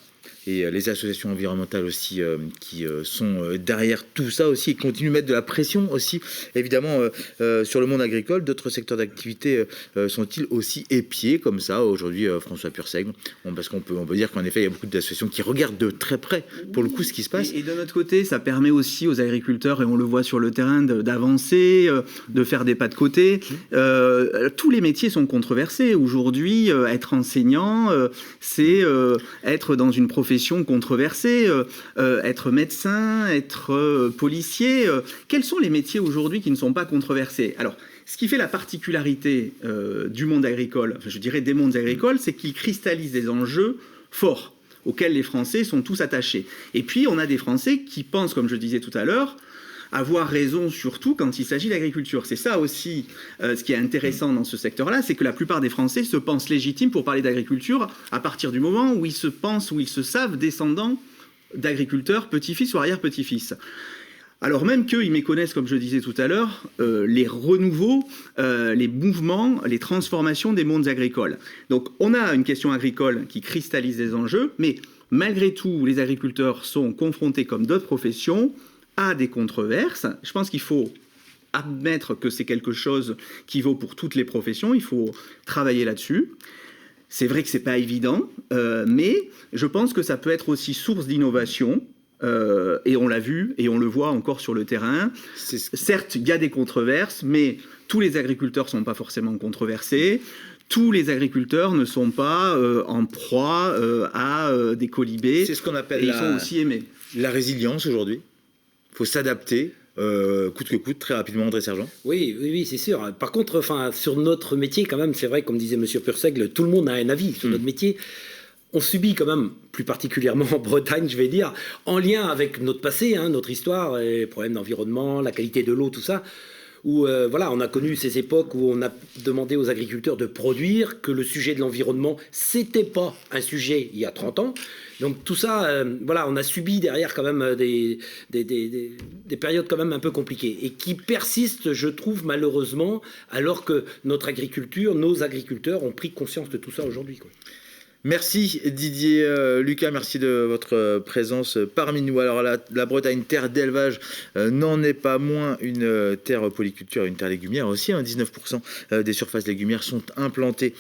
Et les associations environnementales aussi qui sont derrière tout ça aussi, et continuent de mettre de la pression aussi, évidemment, sur le monde agricole. D'autres secteurs d'activité sont-ils aussi épiés comme ça aujourd'hui, François Purseigle? Parce qu'on peut dire qu'en effet, il y a beaucoup d'associations qui regardent de très près, pour le coup, ce qui se passe. Et de notre côté, ça permet aussi aux agriculteurs, et on le voit sur le terrain, d'avancer, de faire des pas de côté. Tous les métiers sont controversés. Aujourd'hui, être enseignant, c'est être dans une profession controversée, être médecin, être policier. Quels sont les métiers aujourd'hui qui ne sont pas controversés? Alors, ce qui fait la particularité du monde agricole, je dirais des mondes agricoles, c'est qu'ils cristallisent des enjeux forts auxquels les Français sont tous attachés. Et puis, on a des Français qui pensent, comme je disais tout à l'heure, avoir raison surtout quand il s'agit d'agriculture. C'est ça aussi ce qui est intéressant dans ce secteur-là, c'est que la plupart des Français se pensent légitimes pour parler d'agriculture à partir du moment où ils se pensent, où ils se savent descendants d'agriculteurs, petits-fils ou arrière-petits-fils. Alors même qu'ils méconnaissent, comme je disais tout à l'heure, les renouveaux, les mouvements, les transformations des mondes agricoles. Donc on a une question agricole qui cristallise des enjeux, mais malgré tout, les agriculteurs sont confrontés, comme d'autres professions, à des controverses. Je pense qu'il faut admettre que c'est quelque chose qui vaut pour toutes les professions, il faut travailler là-dessus. C'est vrai que c'est pas évident, mais je pense que ça peut être aussi source d'innovation. Et on l'a vu et on le voit encore sur le terrain. Certes, il y a des controverses, mais tous les agriculteurs ne sont pas forcément controversés. Tous les agriculteurs ne sont pas en proie à des colibés. C'est ce qu'on appelle il faut aussi aimer. La résilience aujourd'hui. Il faut s'adapter. Coûte que coûte, très rapidement, André Sergent. Oui, c'est sûr. Par contre, sur notre métier, quand même, c'est vrai, comme disait M. Purseigle, tout le monde a un avis sur notre métier. On subit quand même, plus particulièrement en Bretagne, je vais dire, en lien avec notre passé, notre histoire, les problèmes d'environnement, la qualité de l'eau, tout ça, où on a connu ces époques où on a demandé aux agriculteurs de produire, que le sujet de l'environnement, c'était pas un sujet il y a 30 ans. Donc tout ça, on a subi derrière quand même des périodes quand même un peu compliquées et qui persistent, je trouve, malheureusement, alors que notre agriculture, nos agriculteurs ont pris conscience de tout ça aujourd'hui, quoi. Merci Didier, Lucas, merci de votre présence parmi nous. Alors la Bretagne, terre d'élevage, n'en est pas moins une terre polyculture, une terre légumière aussi. 19% des surfaces légumières sont implantées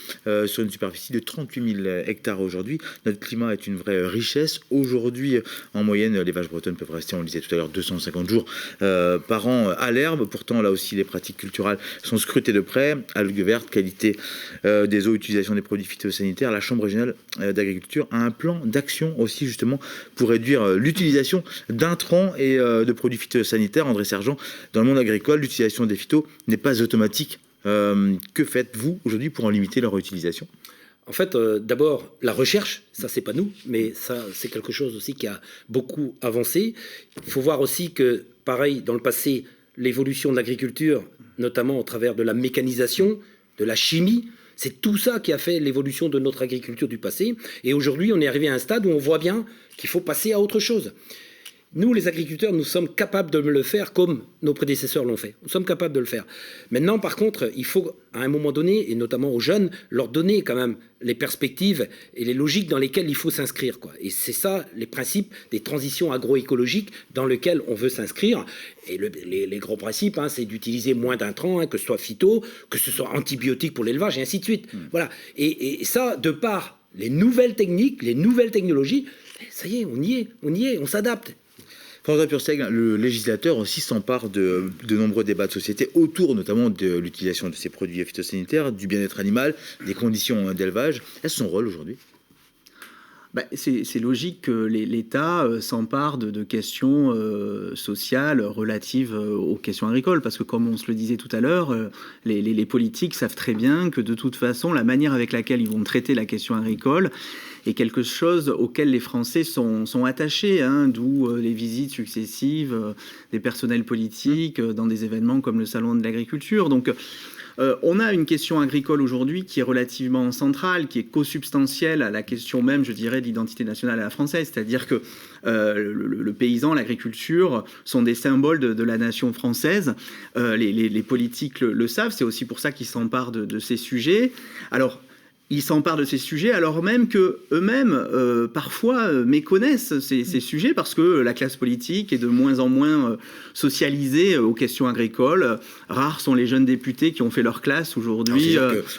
sur une superficie de 38 000 hectares aujourd'hui. Notre climat est une vraie richesse. Aujourd'hui, en moyenne, les vaches bretonnes peuvent rester, on le disait tout à l'heure, 250 jours par an à l'herbe. Pourtant, là aussi, les pratiques culturales sont scrutées de près. Algues vertes, qualité des eaux, utilisation des produits phytosanitaires. La Chambre régionale d'agriculture a un plan d'action aussi justement pour réduire l'utilisation d'intrants et de produits phytosanitaires. André Sergent, dans le monde agricole, l'utilisation des phytos n'est pas automatique. Que faites-vous aujourd'hui pour en limiter leur utilisation ? En fait, d'abord, la recherche, ça c'est pas nous, mais ça c'est quelque chose aussi qui a beaucoup avancé. Il faut voir aussi que, pareil, dans le passé, l'évolution de l'agriculture, notamment au travers de la mécanisation, de la chimie, c'est tout ça qui a fait l'évolution de notre agriculture du passé. Et aujourd'hui, on est arrivé à un stade où on voit bien qu'il faut passer à autre chose. Nous, les agriculteurs, nous sommes capables de le faire comme nos prédécesseurs l'ont fait. Nous sommes capables de le faire. Maintenant, par contre, il faut, à un moment donné, et notamment aux jeunes, leur donner quand même les perspectives et les logiques dans lesquelles il faut s'inscrire, quoi. Et c'est ça, les principes des transitions agroécologiques dans lesquelles on veut s'inscrire. Et les gros principes, c'est d'utiliser moins d'intrants, que ce soit phyto, que ce soit antibiotiques pour l'élevage, et ainsi de suite. Voilà. Et ça, de par les nouvelles techniques, les nouvelles technologies, ça y est, on y est, on s'adapte. François Purseigle, le législateur aussi s'empare de nombreux débats de société autour notamment de l'utilisation de ces produits phytosanitaires, du bien-être animal, des conditions d'élevage. Est-ce son rôle aujourd'hui ? C'est logique que l'État s'empare de questions sociales relatives aux questions agricoles, parce que comme on se le disait tout à l'heure, les politiques savent très bien que de toute façon, la manière avec laquelle ils vont traiter la question agricole est quelque chose auquel les Français sont attachés, d'où les visites successives des personnels politiques dans des événements comme le Salon de l'agriculture. Donc, on a une question agricole aujourd'hui qui est relativement centrale, qui est co-substantielle à la question même, je dirais, de l'identité nationale à la française. C'est-à-dire que le paysan, l'agriculture sont des symboles de la nation française. Les politiques le savent, c'est aussi pour ça qu'ils s'emparent de ces sujets. Alors, ils s'emparent de ces sujets alors même qu'eux-mêmes, parfois, méconnaissent ces sujets parce que la classe politique est de moins en moins socialisée aux questions agricoles. Rares sont les jeunes députés qui ont fait leur classe aujourd'hui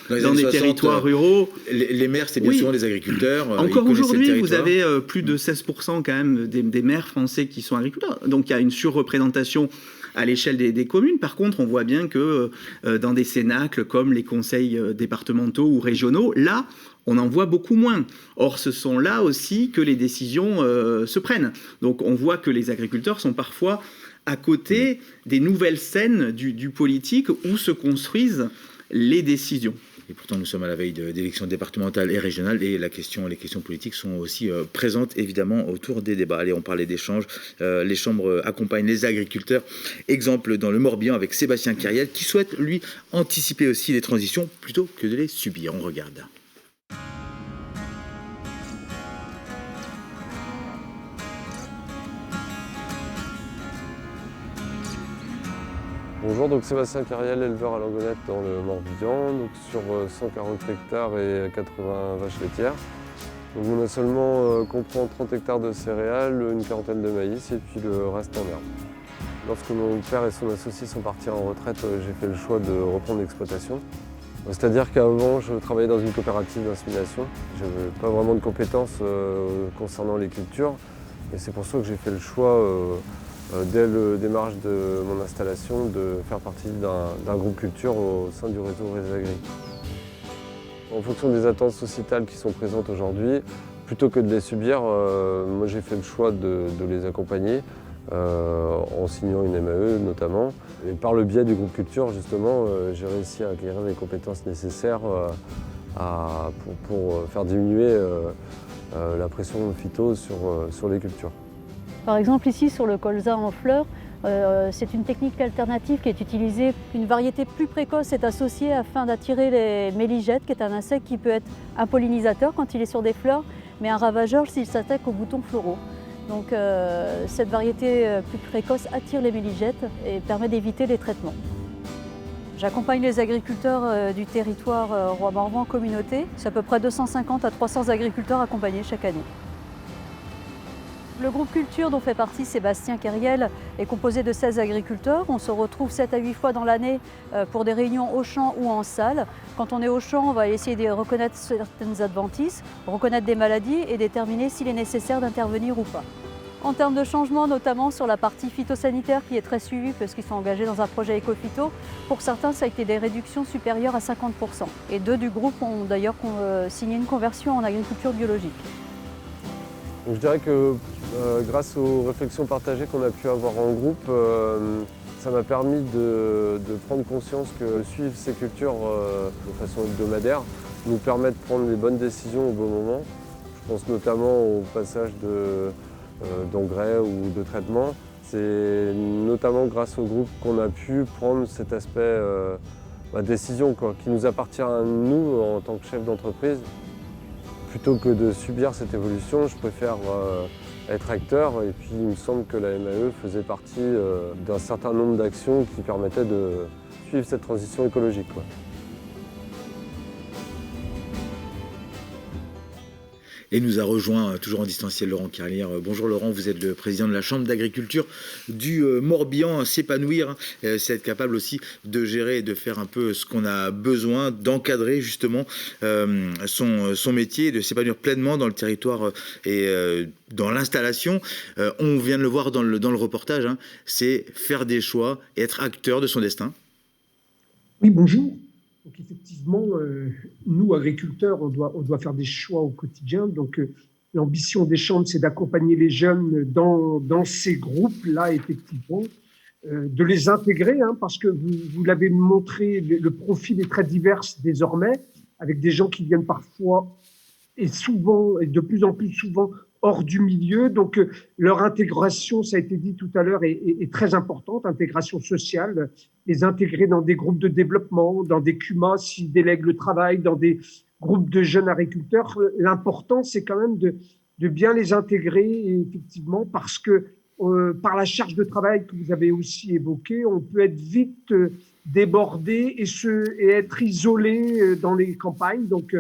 dans des territoires ruraux. Les maires, c'est bien souvent les agriculteurs. Encore aujourd'hui, vous avez plus de 16% quand même des maires français qui sont agriculteurs. Donc il y a une surreprésentation à l'échelle des communes. Par contre, on voit bien que dans des cénacles comme les conseils départementaux ou régionaux, là, on en voit beaucoup moins. Or, ce sont là aussi que les décisions se prennent. Donc, on voit que les agriculteurs sont parfois à côté des nouvelles scènes du politique où se construisent les décisions. Et pourtant, nous sommes à la veille d'élections départementales et régionales et les questions politiques sont aussi présentes, évidemment, autour des débats. Allez, on parlait d'échanges. Les chambres accompagnent les agriculteurs. Exemple dans le Morbihan avec Sébastien Kyriel qui souhaite, lui, anticiper aussi les transitions plutôt que de les subir. On regarde. Bonjour, donc Sébastien Cariel, éleveur à Langonette dans le Morbihan, donc sur 140 hectares et 80 vaches laitières. Donc mon assolement comprend 30 hectares de céréales, une quarantaine de maïs et puis le reste en herbe. Lorsque mon père et son associé sont partis en retraite, j'ai fait le choix de reprendre l'exploitation. C'est-à-dire qu'avant, je travaillais dans une coopérative d'insémination. Je n'avais pas vraiment de compétences concernant les cultures. Et c'est pour ça que j'ai fait le choix, dès le démarrage de mon installation, de faire partie d'un groupe culture au sein du réseau Résagri. En fonction des attentes sociétales qui sont présentes aujourd'hui, plutôt que de les subir, moi j'ai fait le choix de les accompagner. En signant une MAE notamment. Et par le biais du groupe culture, justement, j'ai réussi à acquérir les compétences nécessaires pour faire diminuer la pression phyto sur les cultures. Par exemple, ici sur le colza en fleurs, c'est une technique alternative qui est utilisée. Une variété plus précoce est associée afin d'attirer les méligettes, qui est un insecte qui peut être un pollinisateur quand il est sur des fleurs, mais un ravageur s'il s'attaque aux boutons floraux. Donc cette variété plus précoce attire les méligettes et permet d'éviter les traitements. J'accompagne les agriculteurs du territoire Roi-Morvan communauté. C'est à peu près 250 à 300 agriculteurs accompagnés chaque année. Le groupe culture dont fait partie Sébastien Cariel est composé de 16 agriculteurs. On se retrouve 7 à 8 fois dans l'année pour des réunions au champ ou en salle. Quand on est au champ, on va essayer de reconnaître certaines adventices, reconnaître des maladies et déterminer s'il est nécessaire d'intervenir ou pas. En termes de changement, notamment sur la partie phytosanitaire qui est très suivie parce qu'ils sont engagés dans un projet éco-phyto, pour certains ça a été des réductions supérieures à 50%. Et 2 du groupe ont d'ailleurs signé une conversion en agriculture biologique. Donc je dirais que grâce aux réflexions partagées qu'on a pu avoir en groupe, ça m'a permis de prendre conscience que suivre ces cultures de façon hebdomadaire nous permet de prendre les bonnes décisions au bon moment. Je pense notamment au passage d'engrais ou de traitement. C'est notamment grâce au groupe qu'on a pu prendre cet aspect décision qui nous appartient à nous en tant que chef d'entreprise. Plutôt que de subir cette évolution, je préfère être acteur et puis il me semble que la MAE faisait partie d'un certain nombre d'actions qui permettaient de suivre cette transition écologique. Et nous a rejoint, toujours en distanciel, Laurent Carlière. Bonjour Laurent, vous êtes le président de la Chambre d'agriculture du Morbihan. S'épanouir, c'est être capable aussi de gérer et de faire un peu ce qu'on a besoin, d'encadrer justement son métier, de s'épanouir pleinement dans le territoire et dans l'installation. On vient de le voir dans le reportage, c'est faire des choix et être acteur de son destin. Oui, bonjour. Donc effectivement, nous, agriculteurs, on doit faire des choix au quotidien. Donc l'ambition des chambres, c'est d'accompagner les jeunes dans ces groupes-là, effectivement, de les intégrer, parce que vous l'avez montré, le profil est très divers désormais, avec des gens qui viennent parfois et souvent, et de plus en plus souvent, hors du milieu. Donc leur intégration, ça a été dit tout à l'heure, est très importante, intégration sociale, les intégrer dans des groupes de développement, dans des CUMA s'ils délèguent le travail, dans des groupes de jeunes agriculteurs. L'important, c'est quand même de bien les intégrer, effectivement, parce que par la charge de travail que vous avez aussi évoquée, on peut être vite débordé et être isolé dans les campagnes. Donc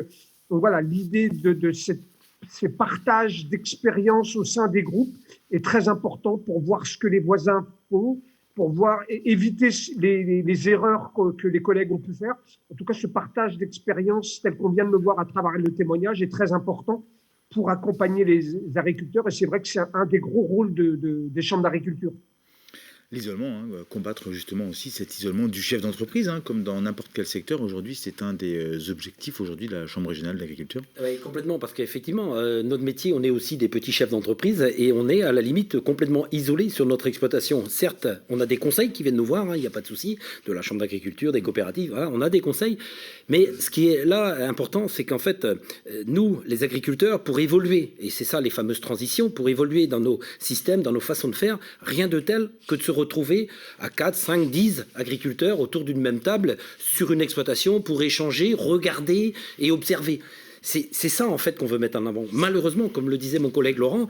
voilà, l'idée de ces partages d'expériences au sein des groupes est très important pour voir ce que les voisins font, pour éviter les erreurs que les collègues ont pu faire. En tout cas, ce partage d'expériences tel qu'on vient de le voir à travers le témoignage est très important pour accompagner les agriculteurs. Et c'est vrai que c'est un des gros rôles des chambres d'agriculture. L'isolement, combattre justement aussi cet isolement du chef d'entreprise, comme dans n'importe quel secteur aujourd'hui, c'est un des objectifs aujourd'hui de la Chambre régionale d'agriculture. Oui, complètement, parce qu'effectivement, notre métier, on est aussi des petits chefs d'entreprise et on est à la limite complètement isolés sur notre exploitation. Certes, on a des conseils qui viennent nous voir, il n'y a pas de souci, de la Chambre d'agriculture, des coopératives, on a des conseils, mais ce qui est là important, c'est qu'en fait, nous, les agriculteurs, pour évoluer, et c'est ça les fameuses transitions, pour évoluer dans nos systèmes, dans nos façons de faire, rien de tel que de se retrouver à 4, 5, 10 agriculteurs autour d'une même table sur une exploitation pour échanger, regarder et observer. C'est ça en fait qu'on veut mettre en avant. Malheureusement, comme le disait mon collègue Laurent,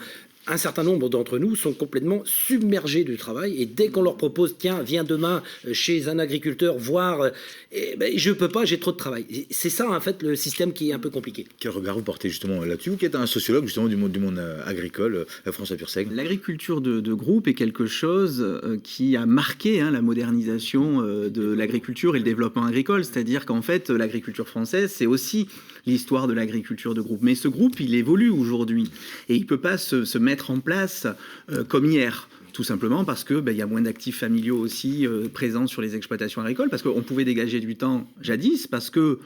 un certain nombre d'entre nous sont complètement submergés du travail, et dès qu'on leur propose, tiens, viens demain chez un agriculteur voir, je peux pas, j'ai trop de travail. C'est ça, en fait, le système qui est un peu compliqué. Quel regard vous portez justement là-dessus? Vous qui êtes un sociologue justement du monde agricole, François Purseigle. L'agriculture de groupe est quelque chose qui a marqué la modernisation de l'agriculture et le développement agricole. C'est-à-dire qu'en fait, l'agriculture française, c'est aussi l'histoire de l'agriculture de groupe. Mais ce groupe, il évolue aujourd'hui et il ne peut pas se mettre en place comme hier. Tout simplement parce que y a moins d'actifs familiaux aussi présents sur les exploitations agricoles, parce qu'on pouvait dégager du temps jadis, parce que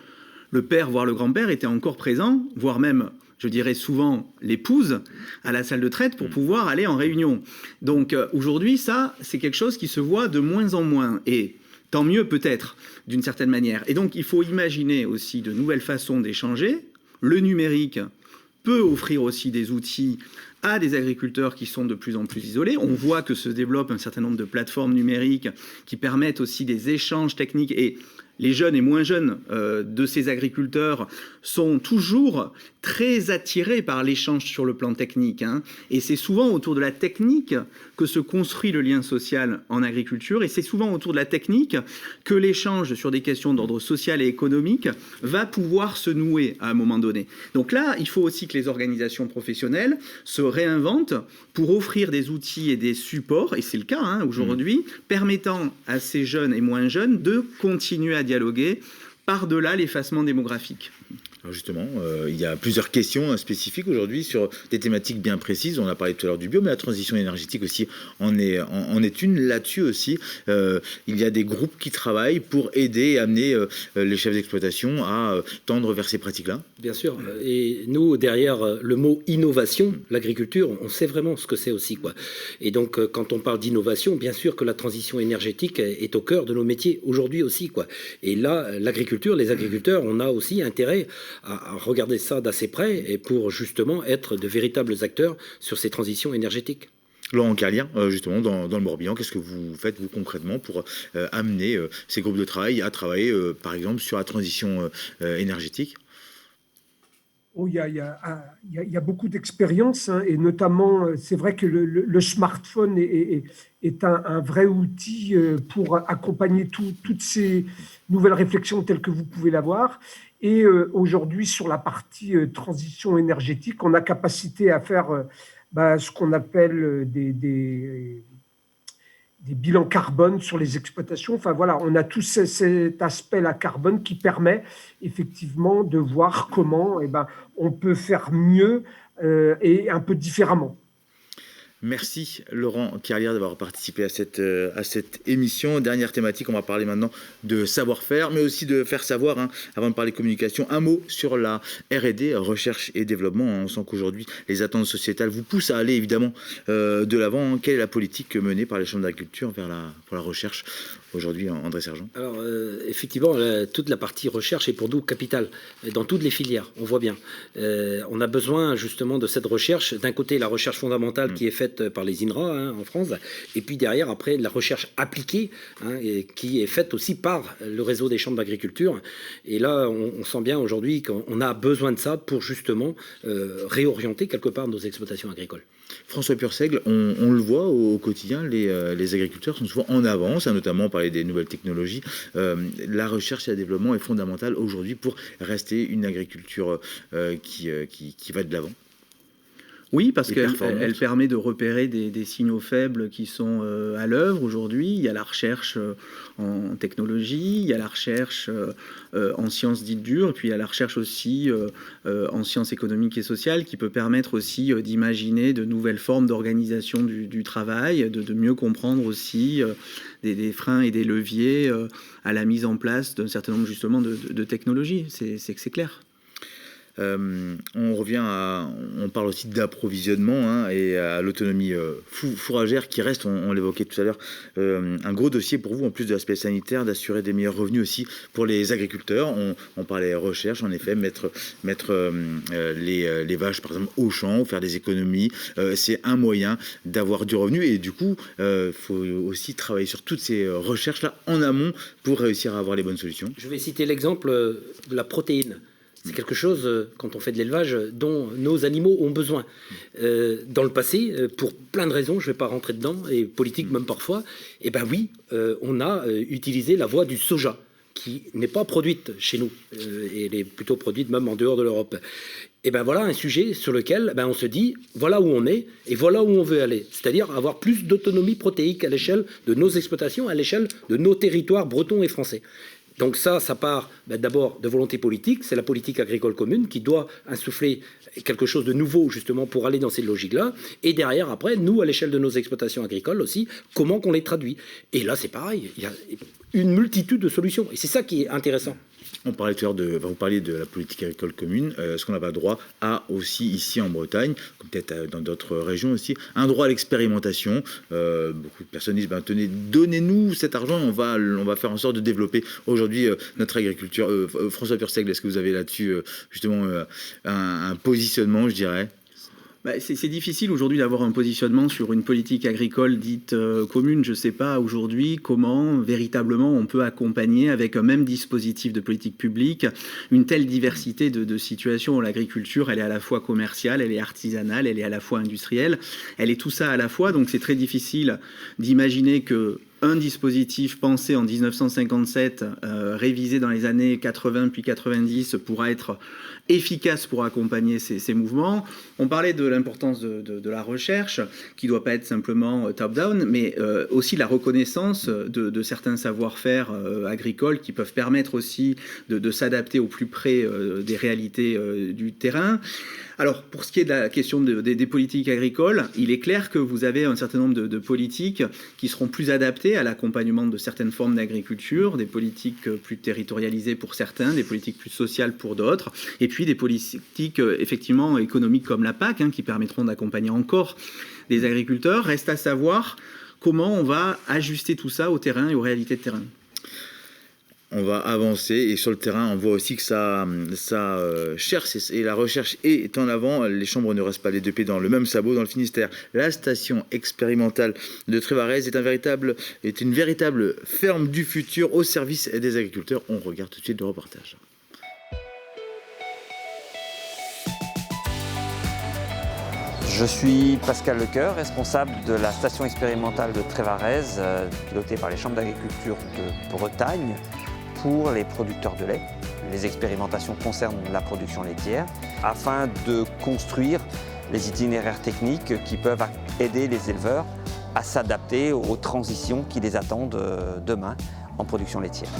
le père, voire le grand-père, était encore présent, voire même, je dirais souvent, l'épouse à la salle de traite pour pouvoir aller en réunion. Donc aujourd'hui, ça, c'est quelque chose qui se voit de moins en moins. Et tant mieux peut-être, d'une certaine manière. Et donc il faut imaginer aussi de nouvelles façons d'échanger. Le numérique peut offrir aussi des outils à des agriculteurs qui sont de plus en plus isolés. On voit que se développent un certain nombre de plateformes numériques qui permettent aussi des échanges techniques, et les jeunes et moins jeunes de ces agriculteurs sont toujours très attirés par l'échange sur le plan technique. Et c'est souvent autour de la technique que se construit le lien social en agriculture, et c'est souvent autour de la technique que l'échange sur des questions d'ordre social et économique va pouvoir se nouer à un moment donné. Donc là, il faut aussi que les organisations professionnelles se réinventent pour offrir des outils et des supports, et c'est le cas aujourd'hui, permettant à ces jeunes et moins jeunes de continuer à dialoguer par-delà l'effacement démographique. Alors justement, il y a plusieurs questions spécifiques aujourd'hui sur des thématiques bien précises. On a parlé tout à l'heure du bio, mais la transition énergétique aussi en est une. Là-dessus aussi, il y a des groupes qui travaillent pour aider et amener les chefs d'exploitation à tendre vers ces pratiques-là. Bien sûr. Et nous, derrière le mot innovation, l'agriculture, on sait vraiment ce que c'est aussi, quoi. Et donc, quand on parle d'innovation, bien sûr que la transition énergétique est au cœur de nos métiers aujourd'hui aussi, quoi. Et là, l'agriculture, les agriculteurs, on a aussi intérêt à regarder ça d'assez près, et pour justement être de véritables acteurs sur ces transitions énergétiques. Laurent Carlier, justement, dans le Morbihan, qu'est-ce que vous faites, vous, concrètement, pour amener ces groupes de travail à travailler, par exemple, sur la transition énergétique? Il y a beaucoup d'expériences, et notamment, c'est vrai que le smartphone est un vrai outil pour accompagner toutes ces nouvelles réflexions telles que vous pouvez l'avoir. Et aujourd'hui, sur la partie transition énergétique, on a capacité à faire ce qu'on appelle des bilans carbone sur les exploitations. Enfin voilà, on a tout cet aspect-là carbone qui permet effectivement de voir comment on peut faire mieux et un peu différemment. Merci Laurent Carlier d'avoir participé à cette émission. Dernière thématique, on va parler maintenant de savoir-faire, mais aussi de faire savoir, avant de parler communication. Un mot sur la R&D, recherche et développement. On sent qu'aujourd'hui, les attentes sociétales vous poussent à aller évidemment de l'avant. Quelle est la politique menée par les chambres d'agriculture pour la recherche aujourd'hui, André Sergent? Alors, effectivement, toute la partie recherche est pour nous capitale, dans toutes les filières, on voit bien. On a besoin justement de cette recherche. D'un côté, la recherche fondamentale qui est faite par les INRA en France, et puis derrière, après, la recherche appliquée qui est faite aussi par le réseau des chambres d'agriculture. Et là, on sent bien aujourd'hui qu'on a besoin de ça pour justement réorienter quelque part nos exploitations agricoles. François Purseigle, on le voit au quotidien, les agriculteurs sont souvent en avance, notamment par des nouvelles technologies. La recherche et le développement est fondamental aujourd'hui pour rester une agriculture qui va de l'avant. Oui, parce qu'elle permet de repérer des signaux faibles qui sont à l'œuvre aujourd'hui. Il y a la recherche en technologie, il y a la recherche en sciences dites dures, et puis il y a la recherche aussi en sciences économiques et sociales qui peut permettre aussi d'imaginer de nouvelles formes d'organisation du travail, de mieux comprendre aussi des freins et des leviers à la mise en place d'un certain nombre justement de technologies. C'est clair. On parle aussi d'approvisionnement et à l'autonomie fourragère qui reste, on l'évoquait tout à l'heure, un gros dossier pour vous, en plus de l'aspect sanitaire, d'assurer des meilleurs revenus aussi pour les agriculteurs. On parlait recherche, en effet, mettre les vaches, par exemple, au champ, faire des économies, c'est un moyen d'avoir du revenu, et du coup, il faut aussi travailler sur toutes ces recherches-là en amont pour réussir à avoir les bonnes solutions. Je vais citer l'exemple de la protéine. C'est quelque chose, quand on fait de l'élevage, dont nos animaux ont besoin. Dans le passé, pour plein de raisons, je ne vais pas rentrer dedans, et politique même parfois, eh ben oui, on a utilisé la voie du soja, qui n'est pas produite chez nous, et elle est plutôt produite même en dehors de l'Europe. Et ben voilà un sujet sur lequel on se dit, voilà où on est, et voilà où on veut aller. C'est-à-dire avoir plus d'autonomie protéique à l'échelle de nos exploitations, à l'échelle de nos territoires bretons et français. Donc ça part d'abord de volonté politique, c'est la politique agricole commune qui doit insuffler quelque chose de nouveau justement pour aller dans ces logiques-là. Et derrière, après, nous, à l'échelle de nos exploitations agricoles aussi, comment qu'on les traduit. Et là, c'est pareil, il y a une multitude de solutions. Et c'est ça qui est intéressant. On parlait tout à l'heure vous parliez de la politique agricole commune. Est-ce qu'on n'a pas droit à aussi, ici en Bretagne, comme peut-être dans d'autres régions aussi, un droit à l'expérimentation? Beaucoup de personnes disent, tenez, donnez-nous cet argent, on va faire en sorte de développer aujourd'hui notre agriculture. François Pursegle, est-ce que vous avez là-dessus justement un positionnement, je dirais? C'est difficile aujourd'hui d'avoir un positionnement sur une politique agricole dite commune. Je ne sais pas aujourd'hui comment véritablement on peut accompagner avec un même dispositif de politique publique une telle diversité de situations. L'agriculture, elle est à la fois commerciale, elle est artisanale, elle est à la fois industrielle, elle est tout ça à la fois. Donc c'est très difficile d'imaginer que un dispositif pensé en 1957, révisé dans les années 80 puis 90 pourra être efficace pour accompagner ces mouvements. On parlait de l'importance de la recherche, qui ne doit pas être simplement top-down, mais aussi la reconnaissance de certains savoir-faire agricoles qui peuvent permettre aussi de s'adapter au plus près des réalités du terrain. Alors, pour ce qui est de la question des politiques agricoles, il est clair que vous avez un certain nombre de politiques qui seront plus adaptées à l'accompagnement de certaines formes d'agriculture, des politiques plus territorialisées pour certains, des politiques plus sociales pour d'autres, et puis des politiques effectivement économiques comme la PAC, qui permettront d'accompagner encore les agriculteurs. Reste à savoir comment on va ajuster tout ça au terrain et aux réalités de terrain. On va avancer et sur le terrain, on voit aussi que ça cherche et la recherche est en avant. Les chambres ne restent pas les deux pieds dans le même sabot dans le Finistère. La station expérimentale de Trévarez est une véritable ferme du futur au service des agriculteurs. On regarde tout de suite le reportage. Je suis Pascal Lecoeur, responsable de la station expérimentale de Trévarez, pilotée par les chambres d'agriculture de Bretagne, pour les producteurs de lait. Les expérimentations concernent la production laitière, afin de construire les itinéraires techniques qui peuvent aider les éleveurs à s'adapter aux transitions qui les attendent demain en production laitière.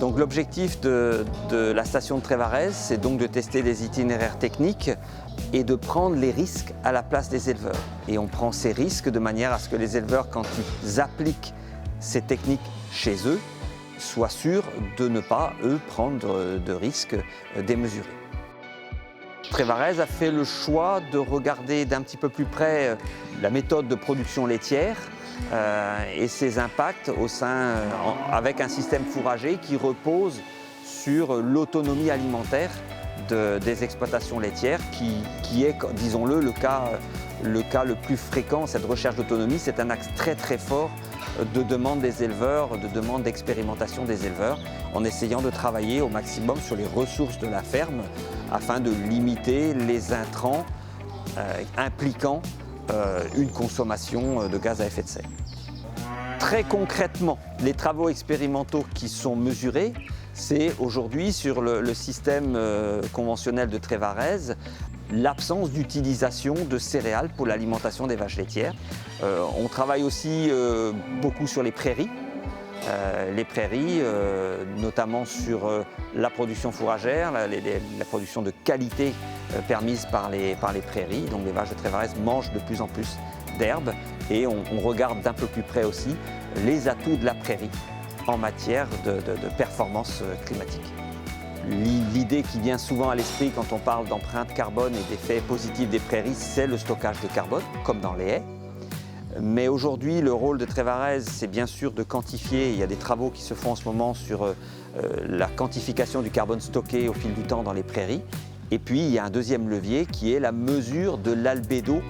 Donc l'objectif de la station de Trévarez, c'est donc de tester les itinéraires techniques et de prendre les risques à la place des éleveurs. Et on prend ces risques de manière à ce que les éleveurs, quand ils appliquent ces techniques chez eux, soient sûrs de ne pas, eux, prendre de risques démesurés. Trévarez a fait le choix de regarder d'un petit peu plus près la méthode de production laitière et ses impacts avec un système fourrager qui repose sur l'autonomie alimentaire des exploitations laitières, qui est, disons-le, le cas le plus fréquent. Cette recherche d'autonomie, c'est un axe très très fort de demande des éleveurs, de demande d'expérimentation des éleveurs, en essayant de travailler au maximum sur les ressources de la ferme afin de limiter les intrants impliquant une consommation de gaz à effet de serre. Très concrètement, les travaux expérimentaux qui sont mesurés, c'est aujourd'hui sur le système conventionnel de Trévarez, l'absence d'utilisation de céréales pour l'alimentation des vaches laitières. On travaille aussi beaucoup sur les prairies. Notamment sur la production fourragère, la production de qualité permise par les prairies. Donc les vaches de Trévarez mangent de plus en plus d'herbe et on regarde d'un peu plus près aussi les atouts de la prairie en matière de performance climatique. L'idée qui vient souvent à l'esprit quand on parle d'empreinte carbone et d'effets positifs des prairies, c'est le stockage de carbone, comme dans les haies. Mais aujourd'hui, le rôle de Trévarez, c'est bien sûr de quantifier. Il y a des travaux qui se font en ce moment sur la quantification du carbone stocké au fil du temps dans les prairies. Et puis, il y a un deuxième levier qui est la mesure de l'albédo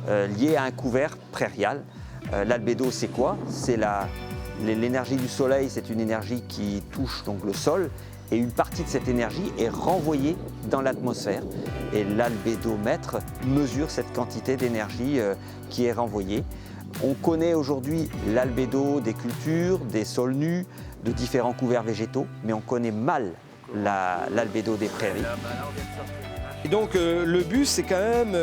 lié à un couvert prairial. L'albédo, c'est quoi? C'est l'énergie du soleil, c'est une énergie qui touche donc le sol et une partie de cette énergie est renvoyée dans l'atmosphère. Et l'albédomètre mesure cette quantité d'énergie qui est renvoyée. On connaît aujourd'hui l'albédo des cultures, des sols nus, de différents couverts végétaux, mais on connaît mal l'albédo des prairies. Et donc le but, c'est quand même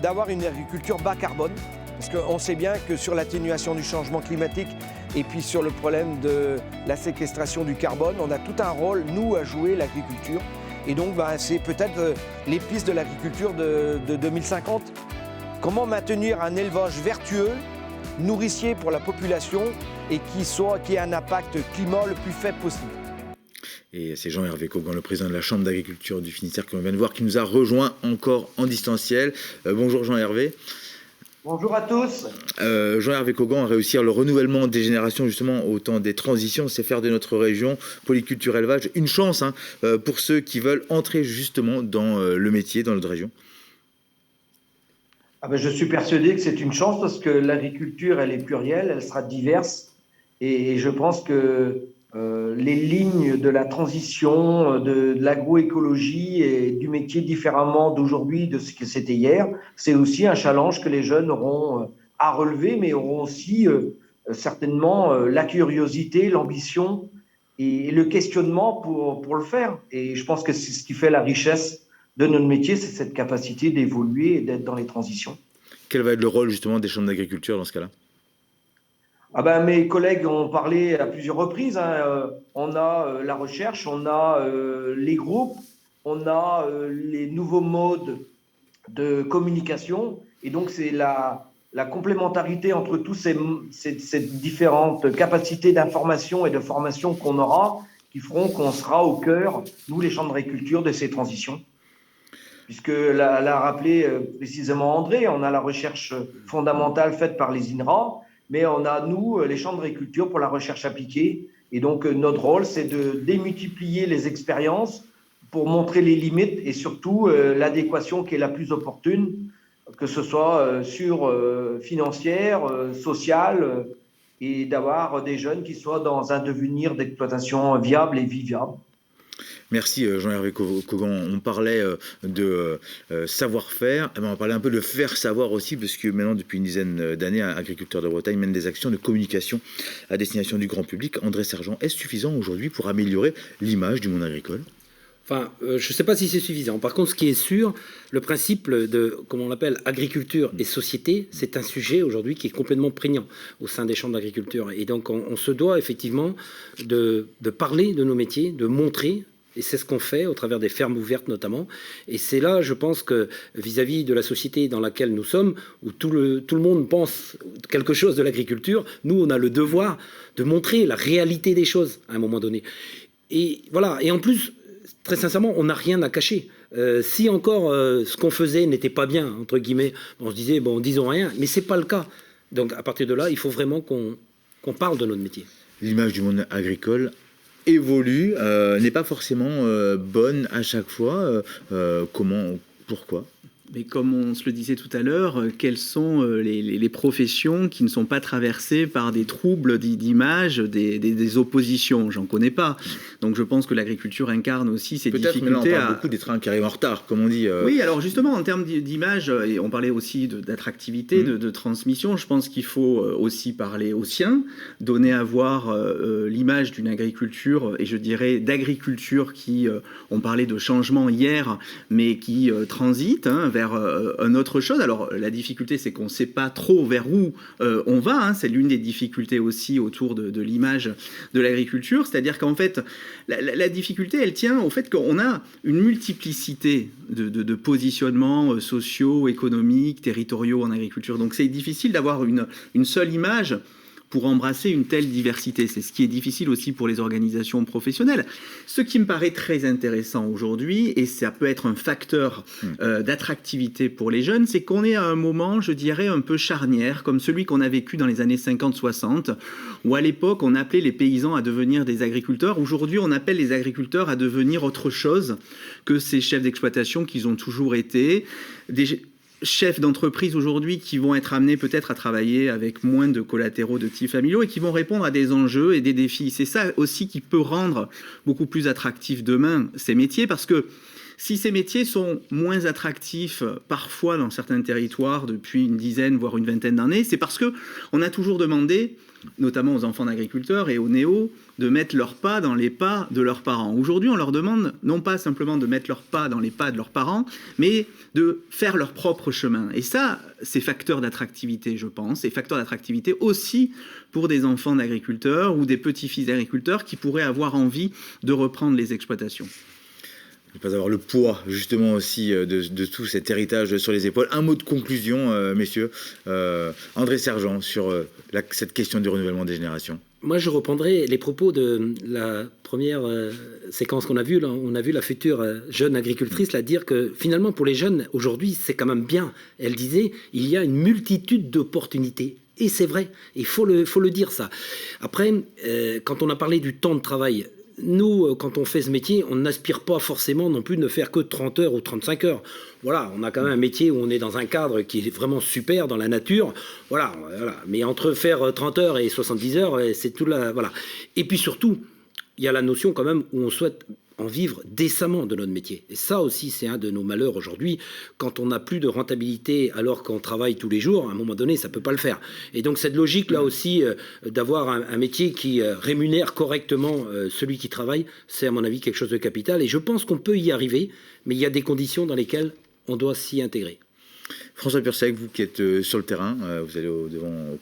d'avoir une agriculture bas carbone, parce qu'on sait bien que sur l'atténuation du changement climatique et puis sur le problème de la séquestration du carbone, on a tout un rôle, nous, à jouer, l'agriculture. Et donc c'est peut-être les pistes de l'agriculture de 2050. Comment maintenir un élevage vertueux, nourricier pour la population et qui ait un impact climat le plus faible possible. Et c'est Jean-Hervé Cogan, le président de la Chambre d'agriculture du Finistère que l'on vient de voir, qui nous a rejoint encore en distanciel. Bonjour Jean-Hervé. Bonjour à tous. Jean-Hervé Cogan, réussir le renouvellement des générations justement au temps des transitions, c'est faire de notre région polyculture élevage une chance pour ceux qui veulent entrer justement dans le métier dans notre région. Je suis persuadé que c'est une chance parce que l'agriculture, elle est plurielle, elle sera diverse. Et je pense que les lignes de la transition, de l'agroécologie et du métier différemment d'aujourd'hui de ce que c'était hier, c'est aussi un challenge que les jeunes auront à relever, mais auront aussi certainement la curiosité, l'ambition et le questionnement pour le faire. Et je pense que c'est ce qui fait la richesse de notre métier, c'est cette capacité d'évoluer et d'être dans les transitions. Quel va être le rôle justement des chambres d'agriculture dans ce cas-là ? Mes collègues ont parlé à plusieurs reprises. On a la recherche, on a les groupes, on a les nouveaux modes de communication. Et donc, c'est la complémentarité entre tous ces différentes capacités d'information et de formation qu'on aura qui feront qu'on sera au cœur, nous, les chambres d'agriculture, de ces transitions. Puisque l'a rappelé précisément André, on a la recherche fondamentale faite par les INRA, mais on a, nous, les chambres d'agriculture pour la recherche appliquée. Et donc, notre rôle, c'est de démultiplier les expériences pour montrer les limites et surtout l'adéquation qui est la plus opportune, que ce soit financière, sociale, et d'avoir des jeunes qui soient dans un devenir d'exploitation viable et vivable. Merci Jean-Hervé Cogan. On parlait de savoir-faire, on va parler un peu de faire savoir aussi, parce que maintenant, depuis une dizaine d'années, Agriculteurs de Bretagne mène des actions de communication à destination du grand public. André Sergent, est-ce suffisant aujourd'hui pour améliorer l'image du monde agricole ? Enfin, je ne sais pas si c'est suffisant. Par contre, ce qui est sûr, le principe de, comme on l'appelle, agriculture et société, c'est un sujet aujourd'hui qui est complètement prégnant au sein des chambres d'agriculture. Et donc, on se doit effectivement de parler de nos métiers, de montrer. Et c'est ce qu'on fait au travers des fermes ouvertes notamment. Et c'est là, je pense que vis-à-vis de la société dans laquelle nous sommes, où tout le monde pense quelque chose de l'agriculture, nous, on a le devoir de montrer la réalité des choses à un moment donné. Et voilà. Et en plus, très sincèrement, on n'a rien à cacher. Si encore ce qu'on faisait n'était pas bien, entre guillemets, on se disait, bon, disons rien. Mais ce n'est pas le cas. Donc à partir de là, il faut vraiment qu'on parle de notre métier. L'image du monde agricole évolue, n'est pas forcément bonne à chaque fois. Pourquoi ? Mais comme on se le disait tout à l'heure, quelles sont les professions qui ne sont pas traversées par des troubles d'image, des oppositions ? J'en connais pas. Donc je pense que l'agriculture incarne aussi ces difficultés. Mais là, on parle beaucoup des trains qui arrivent en retard, comme on dit. Oui, alors justement, en termes d'image, et on parlait aussi d'attractivité, de transmission, je pense qu'il faut aussi parler aux siens, donner à voir l'image d'une agriculture, et je dirais d'agriculture qui, on parlait de changement hier, mais qui transite vers une autre chose. Alors la difficulté, c'est qu'on ne sait pas trop vers où on va. C'est l'une des difficultés aussi autour de l'image de l'agriculture. C'est-à-dire qu'en fait, la difficulté, elle tient au fait qu'on a une multiplicité de positionnements sociaux, économiques, territoriaux en agriculture. Donc c'est difficile d'avoir une seule image pour embrasser une telle diversité. C'est ce qui est difficile aussi pour les organisations professionnelles. Ce qui me paraît très intéressant aujourd'hui, et ça peut être un facteur d'attractivité pour les jeunes, c'est qu'on est à un moment, je dirais, un peu charnière, comme celui qu'on a vécu dans les années 50-60, où à l'époque, on appelait les paysans à devenir des agriculteurs. Aujourd'hui, on appelle les agriculteurs à devenir autre chose que ces chefs d'exploitation qu'ils ont toujours été. chefs d'entreprise aujourd'hui qui vont être amenés peut-être à travailler avec moins de collatéraux de type familiaux et qui vont répondre à des enjeux et des défis. C'est ça aussi qui peut rendre beaucoup plus attractifs demain ces métiers, parce que si ces métiers sont moins attractifs parfois dans certains territoires depuis une dizaine, voire une vingtaine d'années, c'est parce qu'on a toujours demandé, notamment aux enfants d'agriculteurs et aux néos, de mettre leurs pas dans les pas de leurs parents. Aujourd'hui, on leur demande non pas simplement de mettre leurs pas dans les pas de leurs parents, mais de faire leur propre chemin. Et ça, c'est facteur d'attractivité, je pense. C'est facteur d'attractivité aussi pour des enfants d'agriculteurs ou des petits-fils d'agriculteurs qui pourraient avoir envie de reprendre les exploitations. Ne pas avoir le poids justement aussi de tout cet héritage sur les épaules. Un mot de conclusion, messieurs. André Sergent, sur cette question du renouvellement des générations. Moi, je reprendrai les propos de la première séquence qu'on a vue. Là, on a vu la future jeune agricultrice là, dire que finalement, pour les jeunes, aujourd'hui, c'est quand même bien. Elle disait, il y a une multitude d'opportunités. Et c'est vrai, il faut le dire ça. Après, quand on a parlé du temps de travail, nous, quand on fait ce métier, on n'aspire pas forcément non plus de ne faire que 30 heures ou 35 heures. Voilà, on a quand même un métier où on est dans un cadre qui est vraiment super dans la nature. Voilà. Mais entre faire 30 heures et 70 heures, c'est tout là. Voilà. Et puis surtout, il y a la notion quand même où on souhaite en vivre décemment de notre métier. Et ça aussi, c'est un de nos malheurs aujourd'hui. Quand on n'a plus de rentabilité alors qu'on travaille tous les jours, à un moment donné, ça ne peut pas le faire. Et donc cette logique-là aussi, d'avoir un métier qui rémunère correctement celui qui travaille, c'est à mon avis quelque chose de capital. Et je pense qu'on peut y arriver, mais il y a des conditions dans lesquelles on doit s'y intégrer. François Pursec, vous qui êtes sur le terrain, vous allez au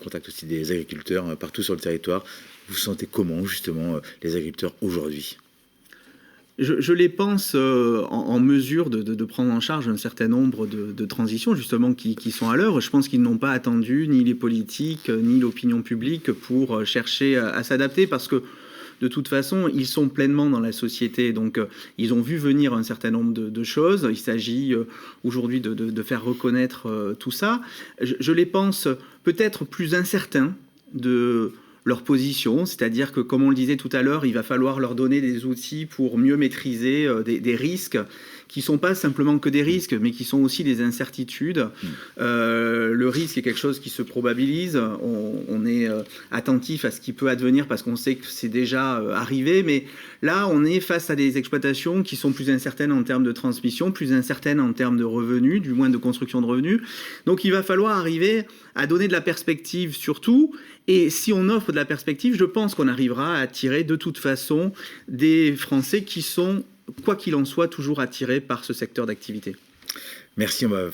contact aussi des agriculteurs partout sur le territoire. Vous sentez comment justement les agriculteurs aujourd'hui ? Je les pense en mesure de prendre en charge un certain nombre de transitions justement qui sont à l'œuvre. Je pense qu'ils n'ont pas attendu ni les politiques ni l'opinion publique pour chercher à s'adapter, parce que de toute façon, ils sont pleinement dans la société. Donc, ils ont vu venir un certain nombre de choses. Il s'agit aujourd'hui de faire reconnaître tout ça. Je les pense peut-être plus incertains de leur position, c'est-à-dire que, comme on le disait tout à l'heure, il va falloir leur donner des outils pour mieux maîtriser des risques qui ne sont pas simplement que des risques, mais qui sont aussi des incertitudes. Le risque est quelque chose qui se probabilise, on est attentif à ce qui peut advenir parce qu'on sait que c'est déjà arrivé, mais là, on est face à des exploitations qui sont plus incertaines en termes de transmission, plus incertaines en termes de revenus, du moins de construction de revenus. Donc, il va falloir arriver à donner de la perspective surtout. Et si on offre de la perspective, je pense qu'on arrivera à attirer de toute façon des Français qui sont, quoi qu'il en soit, toujours attirés par ce secteur d'activité. Merci, on va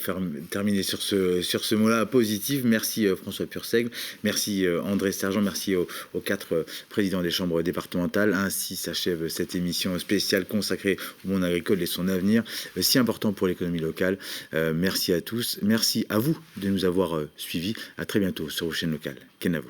terminer sur ce mot-là positif. Merci François Purseg, merci André Sergent, merci aux 4 présidents des chambres départementales. Ainsi s'achève cette émission spéciale consacrée au monde agricole et son avenir, si important pour l'économie locale. Merci à tous, merci à vous de nous avoir suivis. À très bientôt sur vos chaînes locales. Kenavo.